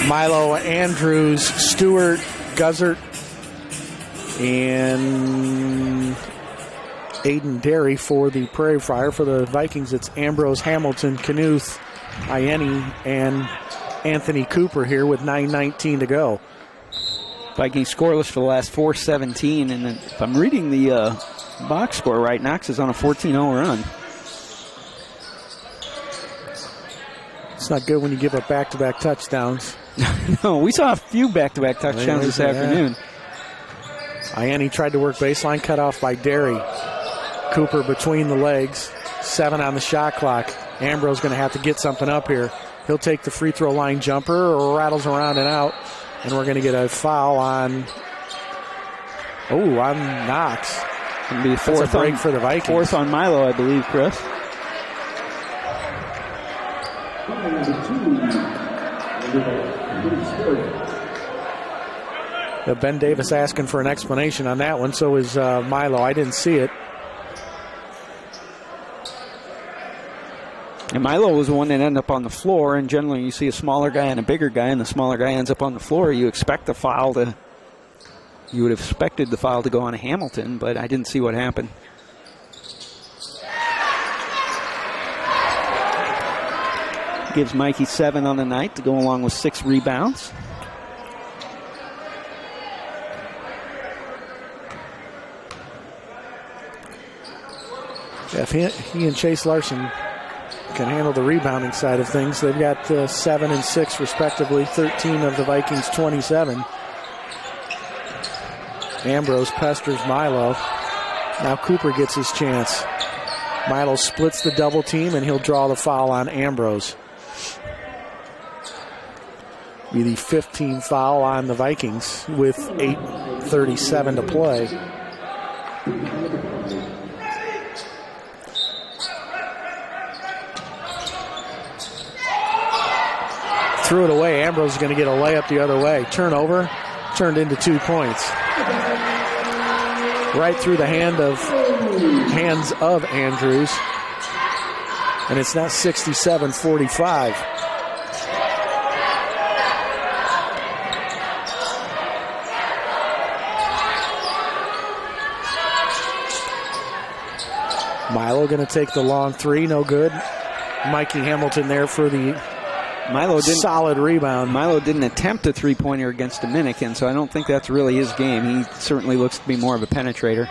Milo, Andrews, Stewart, Guzzert, and Aiden Derry for the Prairie Fire. For the Vikings, it's Ambrose, Hamilton, Knuth, Ieni, and Anthony Cooper here with 9:19 to go. Vikings scoreless for the last 4:17, and if I'm reading the box score right, Knox is on a 14-0 run. It's not good when you give up back-to-back touchdowns. No, we saw a few back-to-back touchdowns this afternoon. Ieni tried to work baseline, cut off by Derry. Cooper between the legs, 7 on the shot clock. Ambrose going to have to get something up here. He'll take the free throw line jumper, rattles around and out, and we're going to get a foul on Knox. It'll be fourth break for the Vikings. Fourth on Milo, I believe, Chris. Ben Davis asking for an explanation on that one. So is Milo. I didn't see it. And Milo was the one that ended up on the floor, and generally you see a smaller guy and a bigger guy, and the smaller guy ends up on the floor. You would have expected the foul to go on Hamilton, but I didn't see what happened. Gives Mikey 7 on the night to go along with 6 rebounds. If he and Chase Larson can handle the rebounding side of things, they've got 7 and 6 respectively, 13 of the Vikings' 27. Ambrose pesters Milo. Now Cooper gets his chance. Milo splits the double team, and he'll draw the foul on Ambrose. Be the 15th foul on the Vikings with 8:37 to play. Threw it away. Ambrose is going to get a layup the other way. Turnover, turned into 2 points. Right through the hands of Andrews. And it's now 67-45. Milo going to take the long three, no good. Mikey Hamilton there for the solid rebound. Milo didn't attempt a three-pointer against Dominican, so I don't think that's really his game. He certainly looks to be more of a penetrator.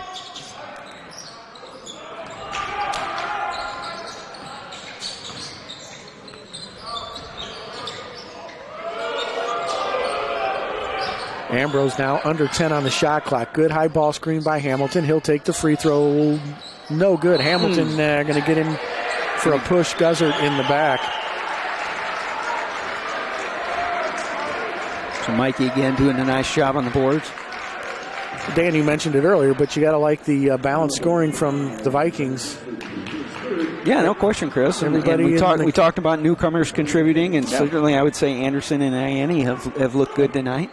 Ambrose now under 10 on the shot clock. Good high ball screen by Hamilton. He'll take the free throw. No good. Hamilton going to get him for a push. Guzzard in the back. So Mikey again doing a nice job on the boards. Danny mentioned it earlier, but you got to like the balanced scoring from the Vikings. Yeah, no question, Chris. And we talked about newcomers contributing, and certainly I would say Anderson and Ieni have looked good tonight.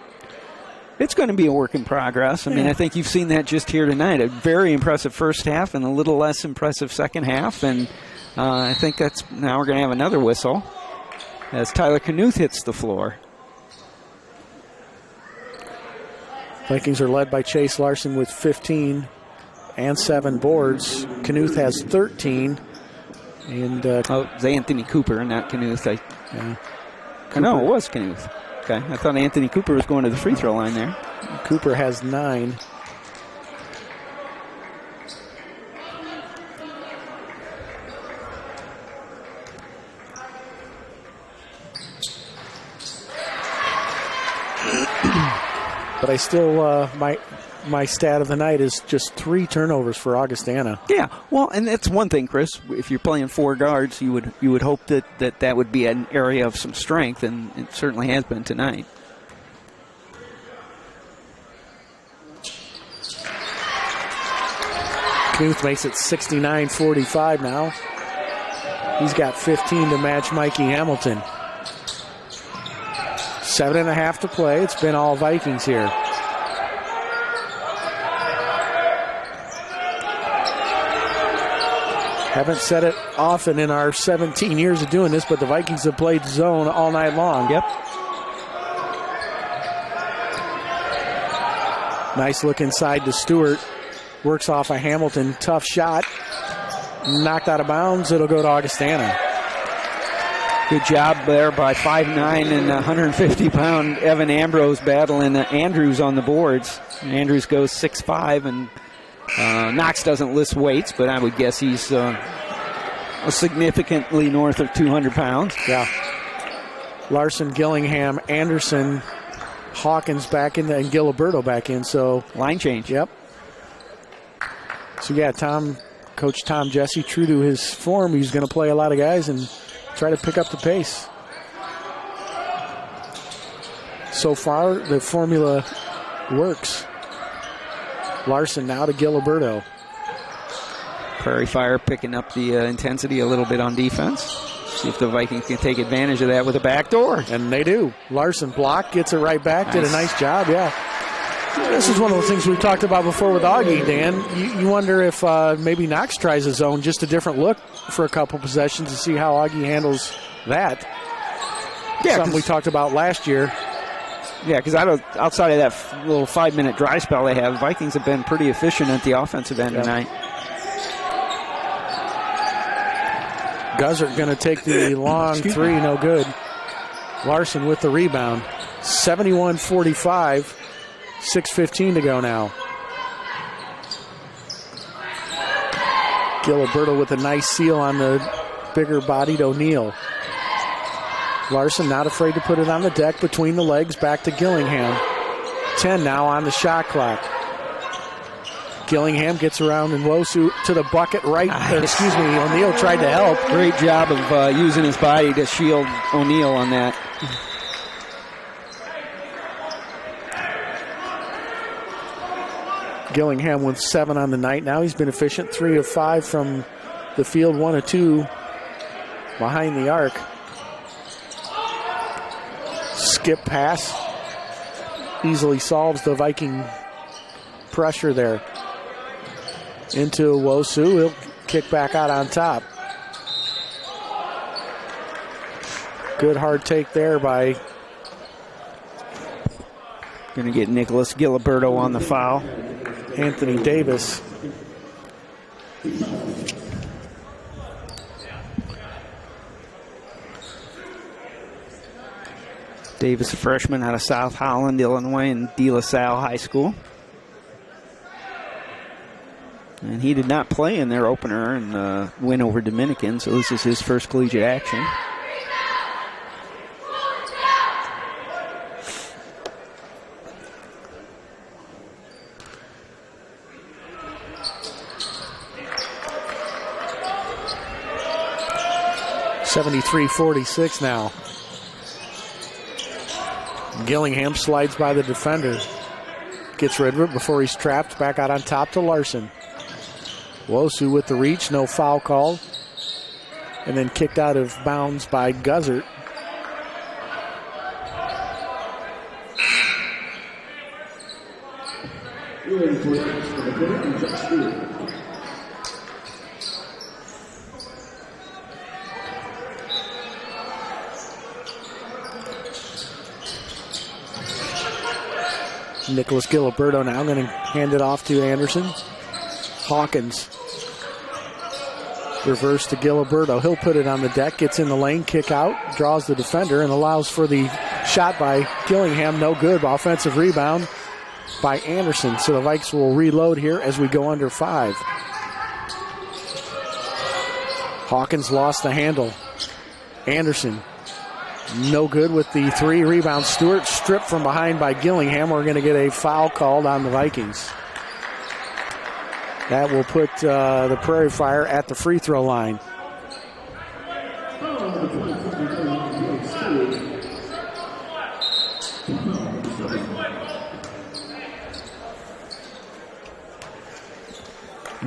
It's going to be a work in progress. I mean, I think you've seen that just here tonight. A very impressive first half and a little less impressive second half. And I think now we're going to have another whistle as Tyler Knuth hits the floor. Vikings are led by Chase Larson with 15 and 7 boards. Knuth has 13. And it's Anthony Cooper, not Knuth. No, it was Knuth. Okay, I thought Anthony Cooper was going to the free throw line there. Cooper has 9. But I still, my stat of the night is just 3 turnovers for Augustana. Yeah, well, and that's one thing, Chris. If you're playing 4 guards, you would hope that would be an area of some strength, and it certainly has been tonight. Knuth makes it 69-45 now. He's got 15 to match Mikey Hamilton. 7.5 to play. It's been all Vikings here. Haven't said it often in our 17 years of doing this, but the Vikings have played zone all night long. Yep. Nice look inside to Stewart. Works off a Hamilton. Tough shot. Knocked out of bounds. It'll go to Augustana. Good job there by 5'9" and 150-pound Evan Ambrose battling Andrews on the boards. Andrews goes 6'5", and Knox doesn't list weights, but I would guess he's significantly north of 200 pounds. Yeah. Larson, Gillingham, Anderson, Hawkins back in, and Giliberto back in. So line change. Yep. So yeah, Coach Tom Jesse, true to his form, he's going to play a lot of guys and try to pick up the pace. So far, the formula works. Larson now to Giliberto. Prairie Fire picking up the intensity a little bit on defense. See if the Vikings can take advantage of that with a backdoor. And they do. Larson blocked, gets it right back, did a nice job, yeah. This is one of the things we've talked about before with Augie, Dan. You wonder if maybe Knox tries his own, just a different look for a couple possessions to see how Augie handles that. Yeah, something we talked about last year. Yeah, because outside of that little 5-minute dry spell they have, Vikings have been pretty efficient at the offensive end tonight. Guzzert going to take the long three, no good. Larson with the rebound. 71-45. 6:15 to go now. Giliberto with a nice seal on the bigger-bodied O'Neal. Larson not afraid to put it on the deck between the legs, back to Gillingham. 10 now on the shot clock. Gillingham gets around and Wosu to the bucket right. O'Neal tried to help. Great job of using his body to shield O'Neal on that. Gillingham with 7 on the night. Now he's been efficient. 3 of 5 from the field. 1 of 2 behind the arc. Skip pass. Easily solves the Viking pressure there. Into Wosu. He'll kick back out on top. Good hard take there by... Going to get Nicholas Giliberto on the foul. Anthony Davis. Davis, a freshman out of South Holland, Illinois, and De La Salle High School. And he did not play in their opener and win over Dominican, so this is his first collegiate action. (73-46) now. Gillingham slides by the defender. Gets rid of it before he's trapped. Back out on top to Larson. Wosu with the reach, no foul call. And then kicked out of bounds by Guzzert. Nicholas Giliberto now going to hand it off to Anderson. Hawkins. Reverse to Giliberto. He'll put it on the deck, gets in the lane, kick out, draws the defender, and allows for the shot by Gillingham. No good. Offensive rebound by Anderson. So the Vikes will reload here as we go under 5. Hawkins lost the handle. Anderson. No good with the 3. Rebound. Stewart stripped from behind by Gillingham. We're going to get a foul called on the Vikings. That will put the Prairie Fire at the free throw line.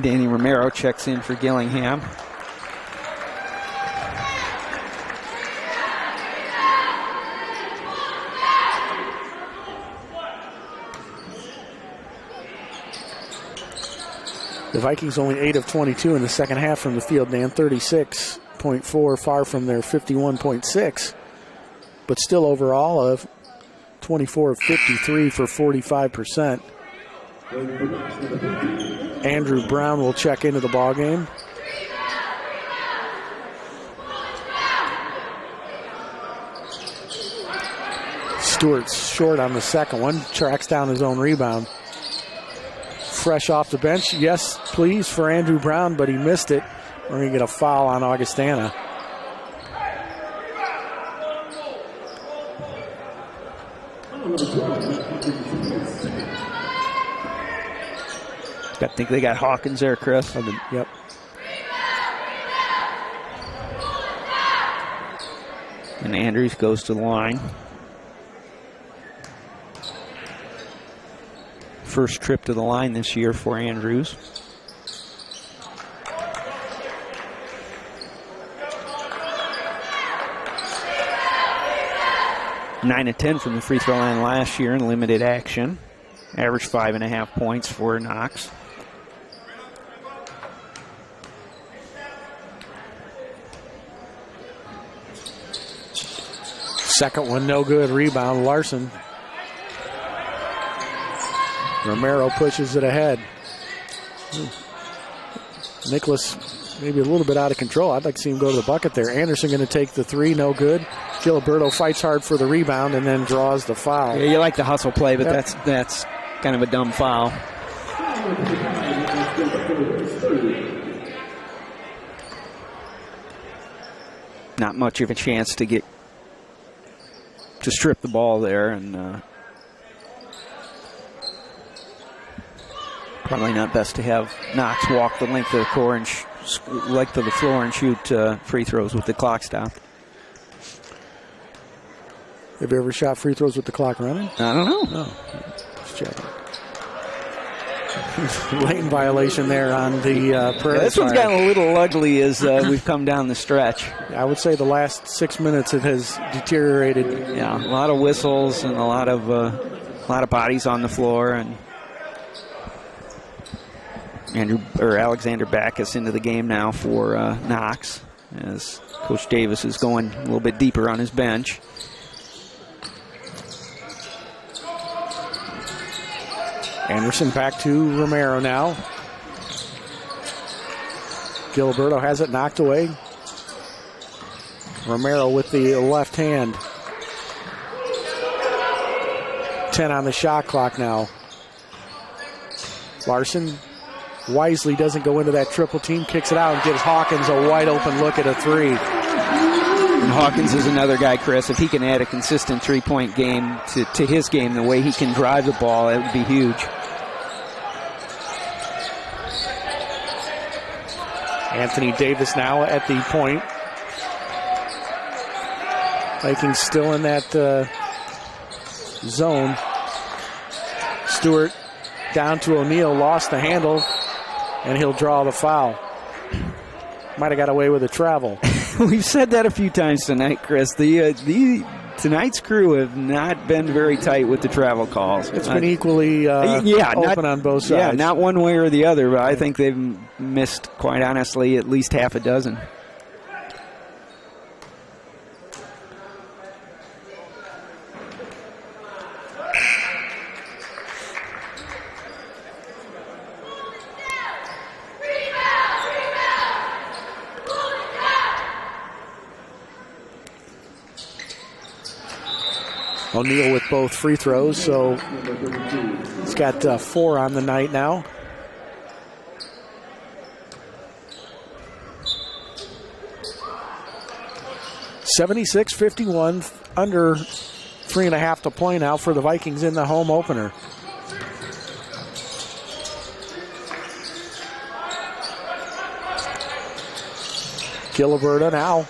Danny Romero checks in for Gillingham. The Vikings only 8 of 22 in the second half from the field, Dan. 36.4, far from their 51.6. But still overall of 24 of 53 for 45%. Andrew Brown will check into the ball game. Stewart's short on the second one, tracks down his own rebound. Fresh off the bench, yes, please, for Andrew Brown, but he missed it. We're going to get a foul on Augustana. I think they got Hawkins there, Chris. Yep. And Andrews goes to the line. First trip to the line this year for Andrews. Nine of 10 from the free throw line last year in limited action. Averaged 5.5 points for Knox. Second one, no good. Rebound, Larson. Romero pushes it ahead. Nicholas maybe a little bit out of control. I'd like to see him go to the bucket there. Anderson going to take the three, no good. Giliberto fights hard for the rebound and then draws the foul. Yeah, you like the hustle play, but that's kind of a dumb foul. Not much of a chance to strip the ball there, and probably not best to have Knox walk the length of the floor and shoot free throws with the clock stopped. Have you ever shot free throws with the clock running? I don't know. No. Just checking. Lane violation there on the Prairie This one's Fire. gotten a little ugly as we've come down the stretch. I would say the last 6 minutes it has deteriorated. Yeah, a lot of whistles and a lot of bodies on the floor, and Alexander Backus into the game now for Knox as Coach Davis is going a little bit deeper on his bench. Anderson back to Romero now. Giliberto has it knocked away. Romero with the left hand. 10 on the shot clock now. Larson wisely doesn't go into that triple team, kicks it out and gives Hawkins a wide open look at a three. And Hawkins is another guy, Chris. If he can add a consistent three-point game to his game, the way he can drive the ball, it would be huge. Anthony Davis now at the point. Vikings still in that zone. Stewart down to O'Neal, lost the handle, and he'll draw the foul. Might have got away with a travel. We've said that a few times tonight, Chris. Tonight's crew have not been very tight with the travel calls. It's been equally open on both sides. Yeah, not one way or the other, but I think they've missed, quite honestly, at least half a dozen. O'Neal with both free throws, so he's got 4 on the night now. (76-51), under 3.5 to play now for the Vikings in the home opener. Giliberto now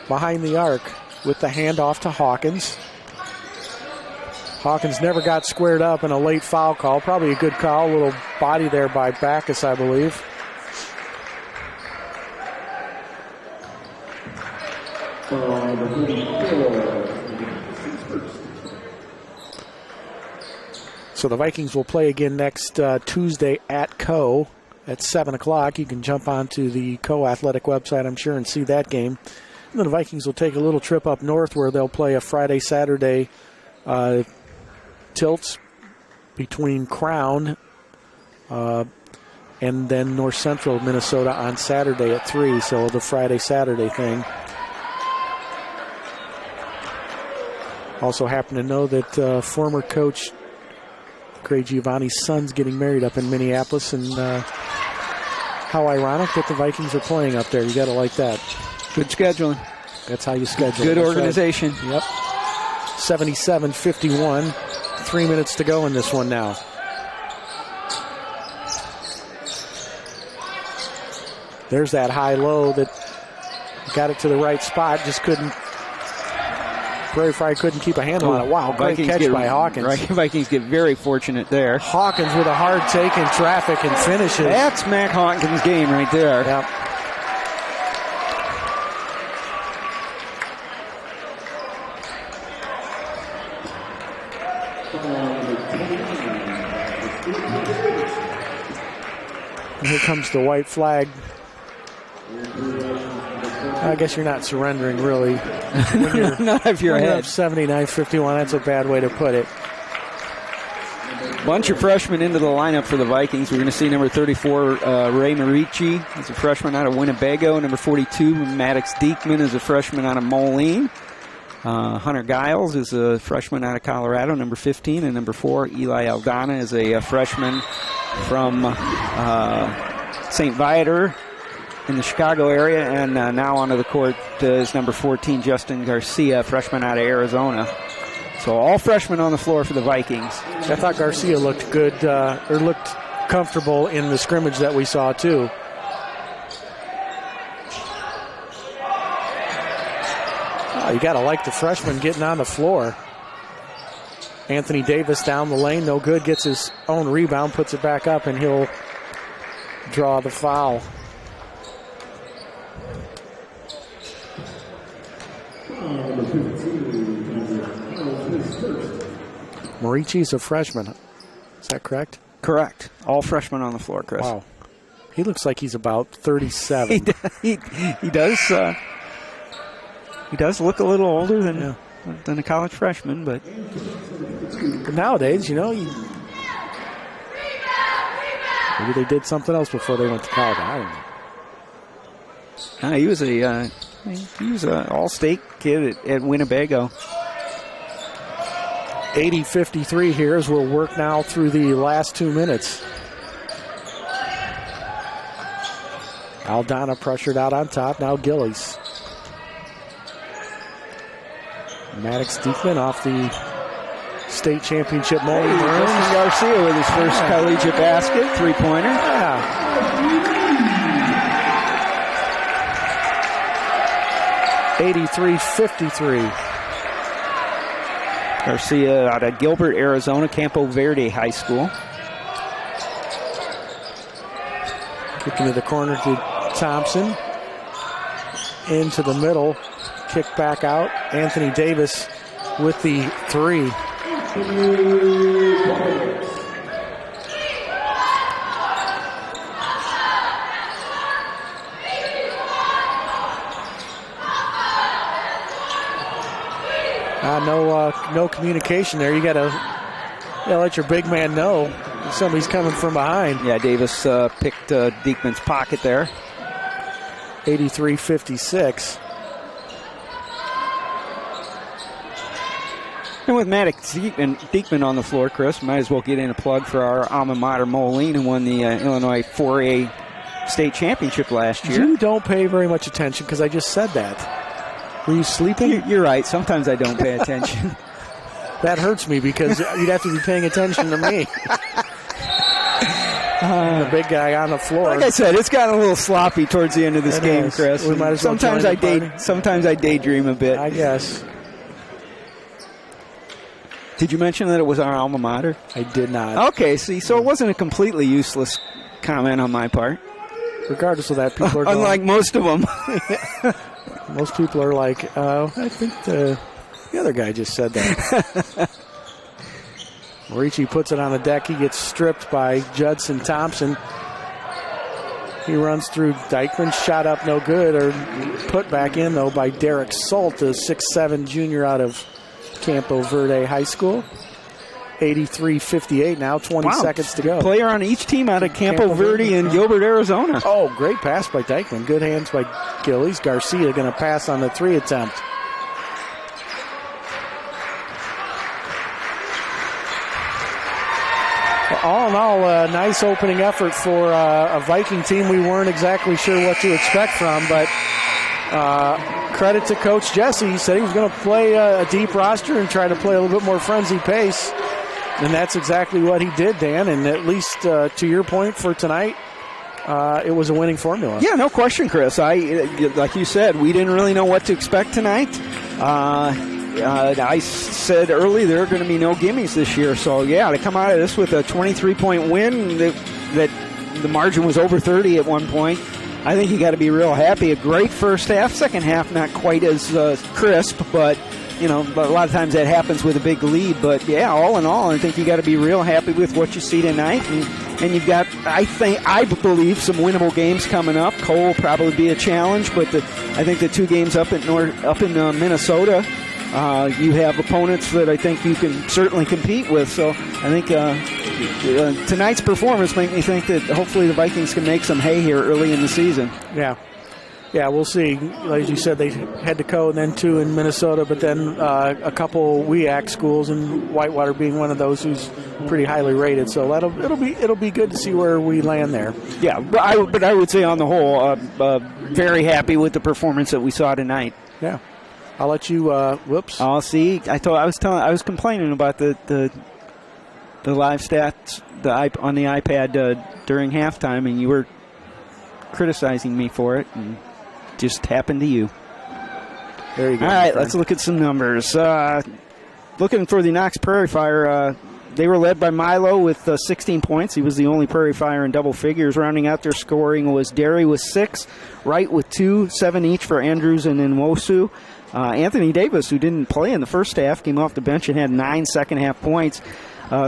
behind the arc with the handoff to Hawkins. Hawkins never got squared up in a late foul call. Probably a good call. A little body there by Backus, I believe. So the Vikings will play again next Tuesday at Co. at 7 o'clock. You can jump onto the Co Athletic website, I'm sure, and see that game. And then the Vikings will take a little trip up north where they'll play a Friday, Saturday tilts between Crown and then North Central Minnesota on Saturday at 3, so the Friday-Saturday thing. Also happen to know that former coach Craig Giovanni's son's getting married up in Minneapolis, and how ironic that the Vikings are playing up there. You got to like that. Good scheduling. That's how you schedule. Good organization. Right. Yep. 77-51. 3 minutes to go in this one now. There's that high-low that got it to the right spot. Just couldn't. Prairie Fire couldn't keep a handle on it. Wow, great catch by Hawkins. Right, Vikings get very fortunate there. Hawkins with a hard take in traffic and finishes. That's Mac Hawkins' game right there. Yep. And here comes the white flag. I guess you're not surrendering, really. Not if you're ahead. 79-51, that's a bad way to put it. Bunch of freshmen into the lineup for the Vikings. We're going to see number 34, Ray Marici, is a freshman out of Winnebago. Number 42, Maddox Diekman, is a freshman out of Moline. Hunter Giles is a freshman out of Colorado, number 15. And number 4, Eli Aldana, is a freshman from St. Viator in the Chicago area. And now onto the court is number 14, Justin Garcia, freshman out of Arizona. So all freshmen on the floor for the Vikings. I thought Garcia looked good, or looked comfortable in the scrimmage that we saw, too. Oh, you got to like the freshman getting on the floor. Anthony Davis down the lane, no good, gets his own rebound, puts it back up, and he'll draw the foul. Marici's a freshman. Is that correct? Correct. All freshmen on the floor, Chris. Wow. He looks like he's about 37. He does. He does look a little older than a college freshman, but nowadays, you know, maybe they did something else before they went to college. I don't know. He was a all-state kid at Winnebago. 80-53 here as we'll work now through the last 2 minutes. Aldana pressured out on top. Now Gillies. Maddox Diekman off the state championship Moline Bruins. Justin Garcia with his first collegiate basket, three-pointer. Yeah. 83-53. Garcia out of Gilbert, Arizona, Campo Verde High School. Kicking to the corner to Thompson. Into the middle. Kick back out. Anthony Davis with the three. No communication there. You gotta let your big man know somebody's coming from behind. Yeah, Davis picked Diekman's pocket there. 83-56. And with Maddox Diekman on the floor, Chris, might as well get in a plug for our alma mater, Moline, who won the Illinois 4A state championship last year. You don't pay very much attention because I just said that. Were you sleeping? You're right. Sometimes I don't pay attention. That hurts me because you'd have to be paying attention to me. The big guy on the floor. Like I said, it's gotten a little sloppy towards the end of this game, Chris. We might as well Sometimes I daydream a bit. I guess. Did you mention that it was our alma mater? I did not. Okay, see, so it wasn't a completely useless comment on my part. Regardless of that, people are going, unlike most of them. Most people are like, I think the other guy just said that. Marici puts it on the deck. He gets stripped by Judson Thompson. He runs through Dykeman. Shot up no good, or put back in, though, by Derek Salt, a 6'7 junior out of Campo Verde High School. 83-58 now, 20 seconds to go. Player on each team out of Campo Verde and Gilbert, Arizona. Oh, great pass by Dykeman. Good hands by Gillies. Garcia going to pass on the 3 attempt. All in all, a nice opening effort for a Viking team we weren't exactly sure what to expect from, but credit to Coach Jesse. He said he was going to play a deep roster and try to play a little bit more frenzied pace, and that's exactly what he did, Dan, and at least to your point for tonight, it was a winning formula. Yeah, no question, Chris. Like you said, we didn't really know what to expect tonight. I said early there are going to be no gimmies this year. So, yeah, to come out of this with a 23-point win, that the margin was over 30 at one point, I think you got to be real happy. A great first half. Second half, not quite as crisp, but, a lot of times that happens with a big lead. But, yeah, all in all, I think you got to be real happy with what you see tonight. And you've got, I believe, some winnable games coming up. Cole will probably be a challenge, but I think the 2 games up in Minnesota, you have opponents that I think you can certainly compete with. So I think tonight's performance made me think that hopefully the Vikings can make some hay here early in the season. Yeah, we'll see. Like you said, they head to Co and then 2 in Minnesota, but then a couple WEAC schools, and Whitewater being one of those who's pretty highly rated. So it'll be good to see where we land there. Yeah, but I would say on the whole, very happy with the performance that we saw tonight. Yeah. I'll let you. Whoops. Oh, see, I was complaining about the live stats on the iPad during halftime, and you were criticizing me for it, and just happened to you. There you go. All right, let's look at some numbers. Looking for the Knox Prairie Fire. They were led by Milo with 16 points. He was the only Prairie Fire in double figures. Rounding out their scoring was Derry with 6, Wright with 2, 7 each for Andrews and Nwosu. Anthony Davis, who didn't play in the first half, came off the bench and had 9 second-half points.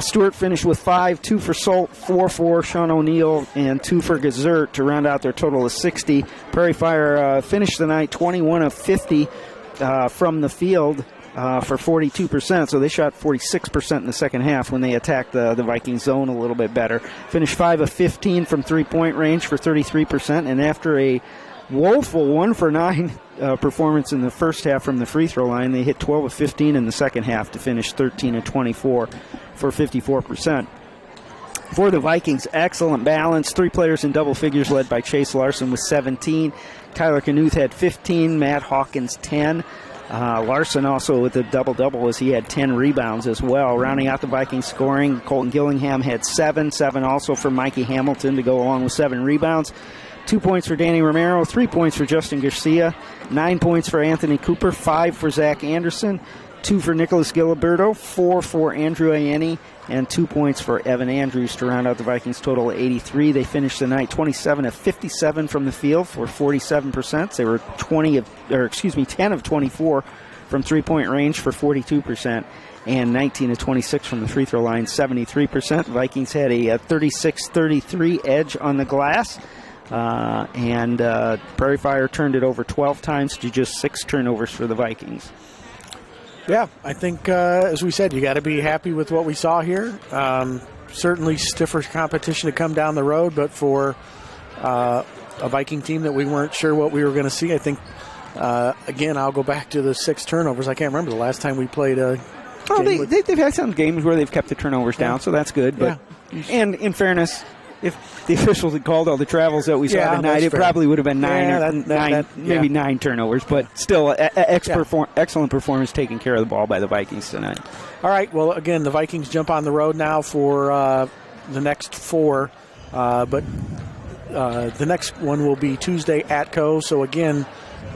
Stewart finished with 5, 2 for Salt, 4 for Sean O'Neill, and 2 for Gazert to round out their total of 60. Prairie Fire finished the night 21 of 50 from the field for 42%, so they shot 46% in the second half when they attacked the Viking zone a little bit better. Finished 5 of 15 from three-point range for 33%, and after a woeful 1 for 9 performance in the first half from the free throw line, they hit 12 of 15 in the second half to finish 13 of 24 for 54%. For the Vikings, excellent balance. 3 players in double figures led by Chase Larson with 17. Tyler Knuth had 15. Matt Hawkins 10. Larson also with a double-double as he had 10 rebounds as well. Rounding out the Vikings scoring, Colton Gillingham had 7 also for Mikey Hamilton to go along with 7 rebounds. 2 points for Danny Romero, 3 points for Justin Garcia, 9 points for Anthony Cooper, 5 for Zach Anderson, 2 for Nicholas Giliberto, 4 for Andrew Ayeni, and 2 points for Evan Andrews to round out the Vikings total of 83. They finished the night 27 of 57 from the field for 47%. They were 10 of 24 from three-point range for 42%. And 19 of 26 from the free throw line, 73%. Vikings had a 36-33 edge on the glass. And Prairie Fire turned it over 12 times to just 6 turnovers for the Vikings. Yeah, I think, as we said, you got to be happy with what we saw here. Certainly stiffer competition to come down the road, but for a Viking team that we weren't sure what we were going to see, I think, again, I'll go back to the 6 turnovers. I can't remember the last time we played a game. They've had some games where they've kept the turnovers down, so that's good. But And in fairness, if the officials had called all the travels that we saw tonight, it probably would have been 9 turnovers. But still, excellent performance taking care of the ball by the Vikings tonight. All right. Well, again, the Vikings jump on the road now for the next 4. But the next one will be Tuesday at Co. So, again,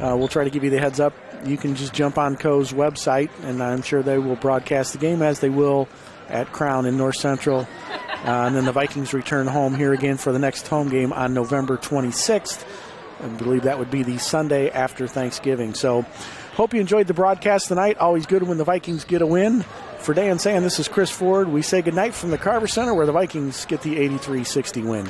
we'll try to give you the heads up. You can just jump on Co's website, and I'm sure they will broadcast the game as they will at Crown in North Central. And then the Vikings return home here again for the next home game on November 26th. I believe that would be the Sunday after Thanksgiving. So hope you enjoyed the broadcast tonight. Always good when the Vikings get a win. For Dan Sand, this is Chris Ford. We say goodnight from the Carver Center where the Vikings get the 83-60 win.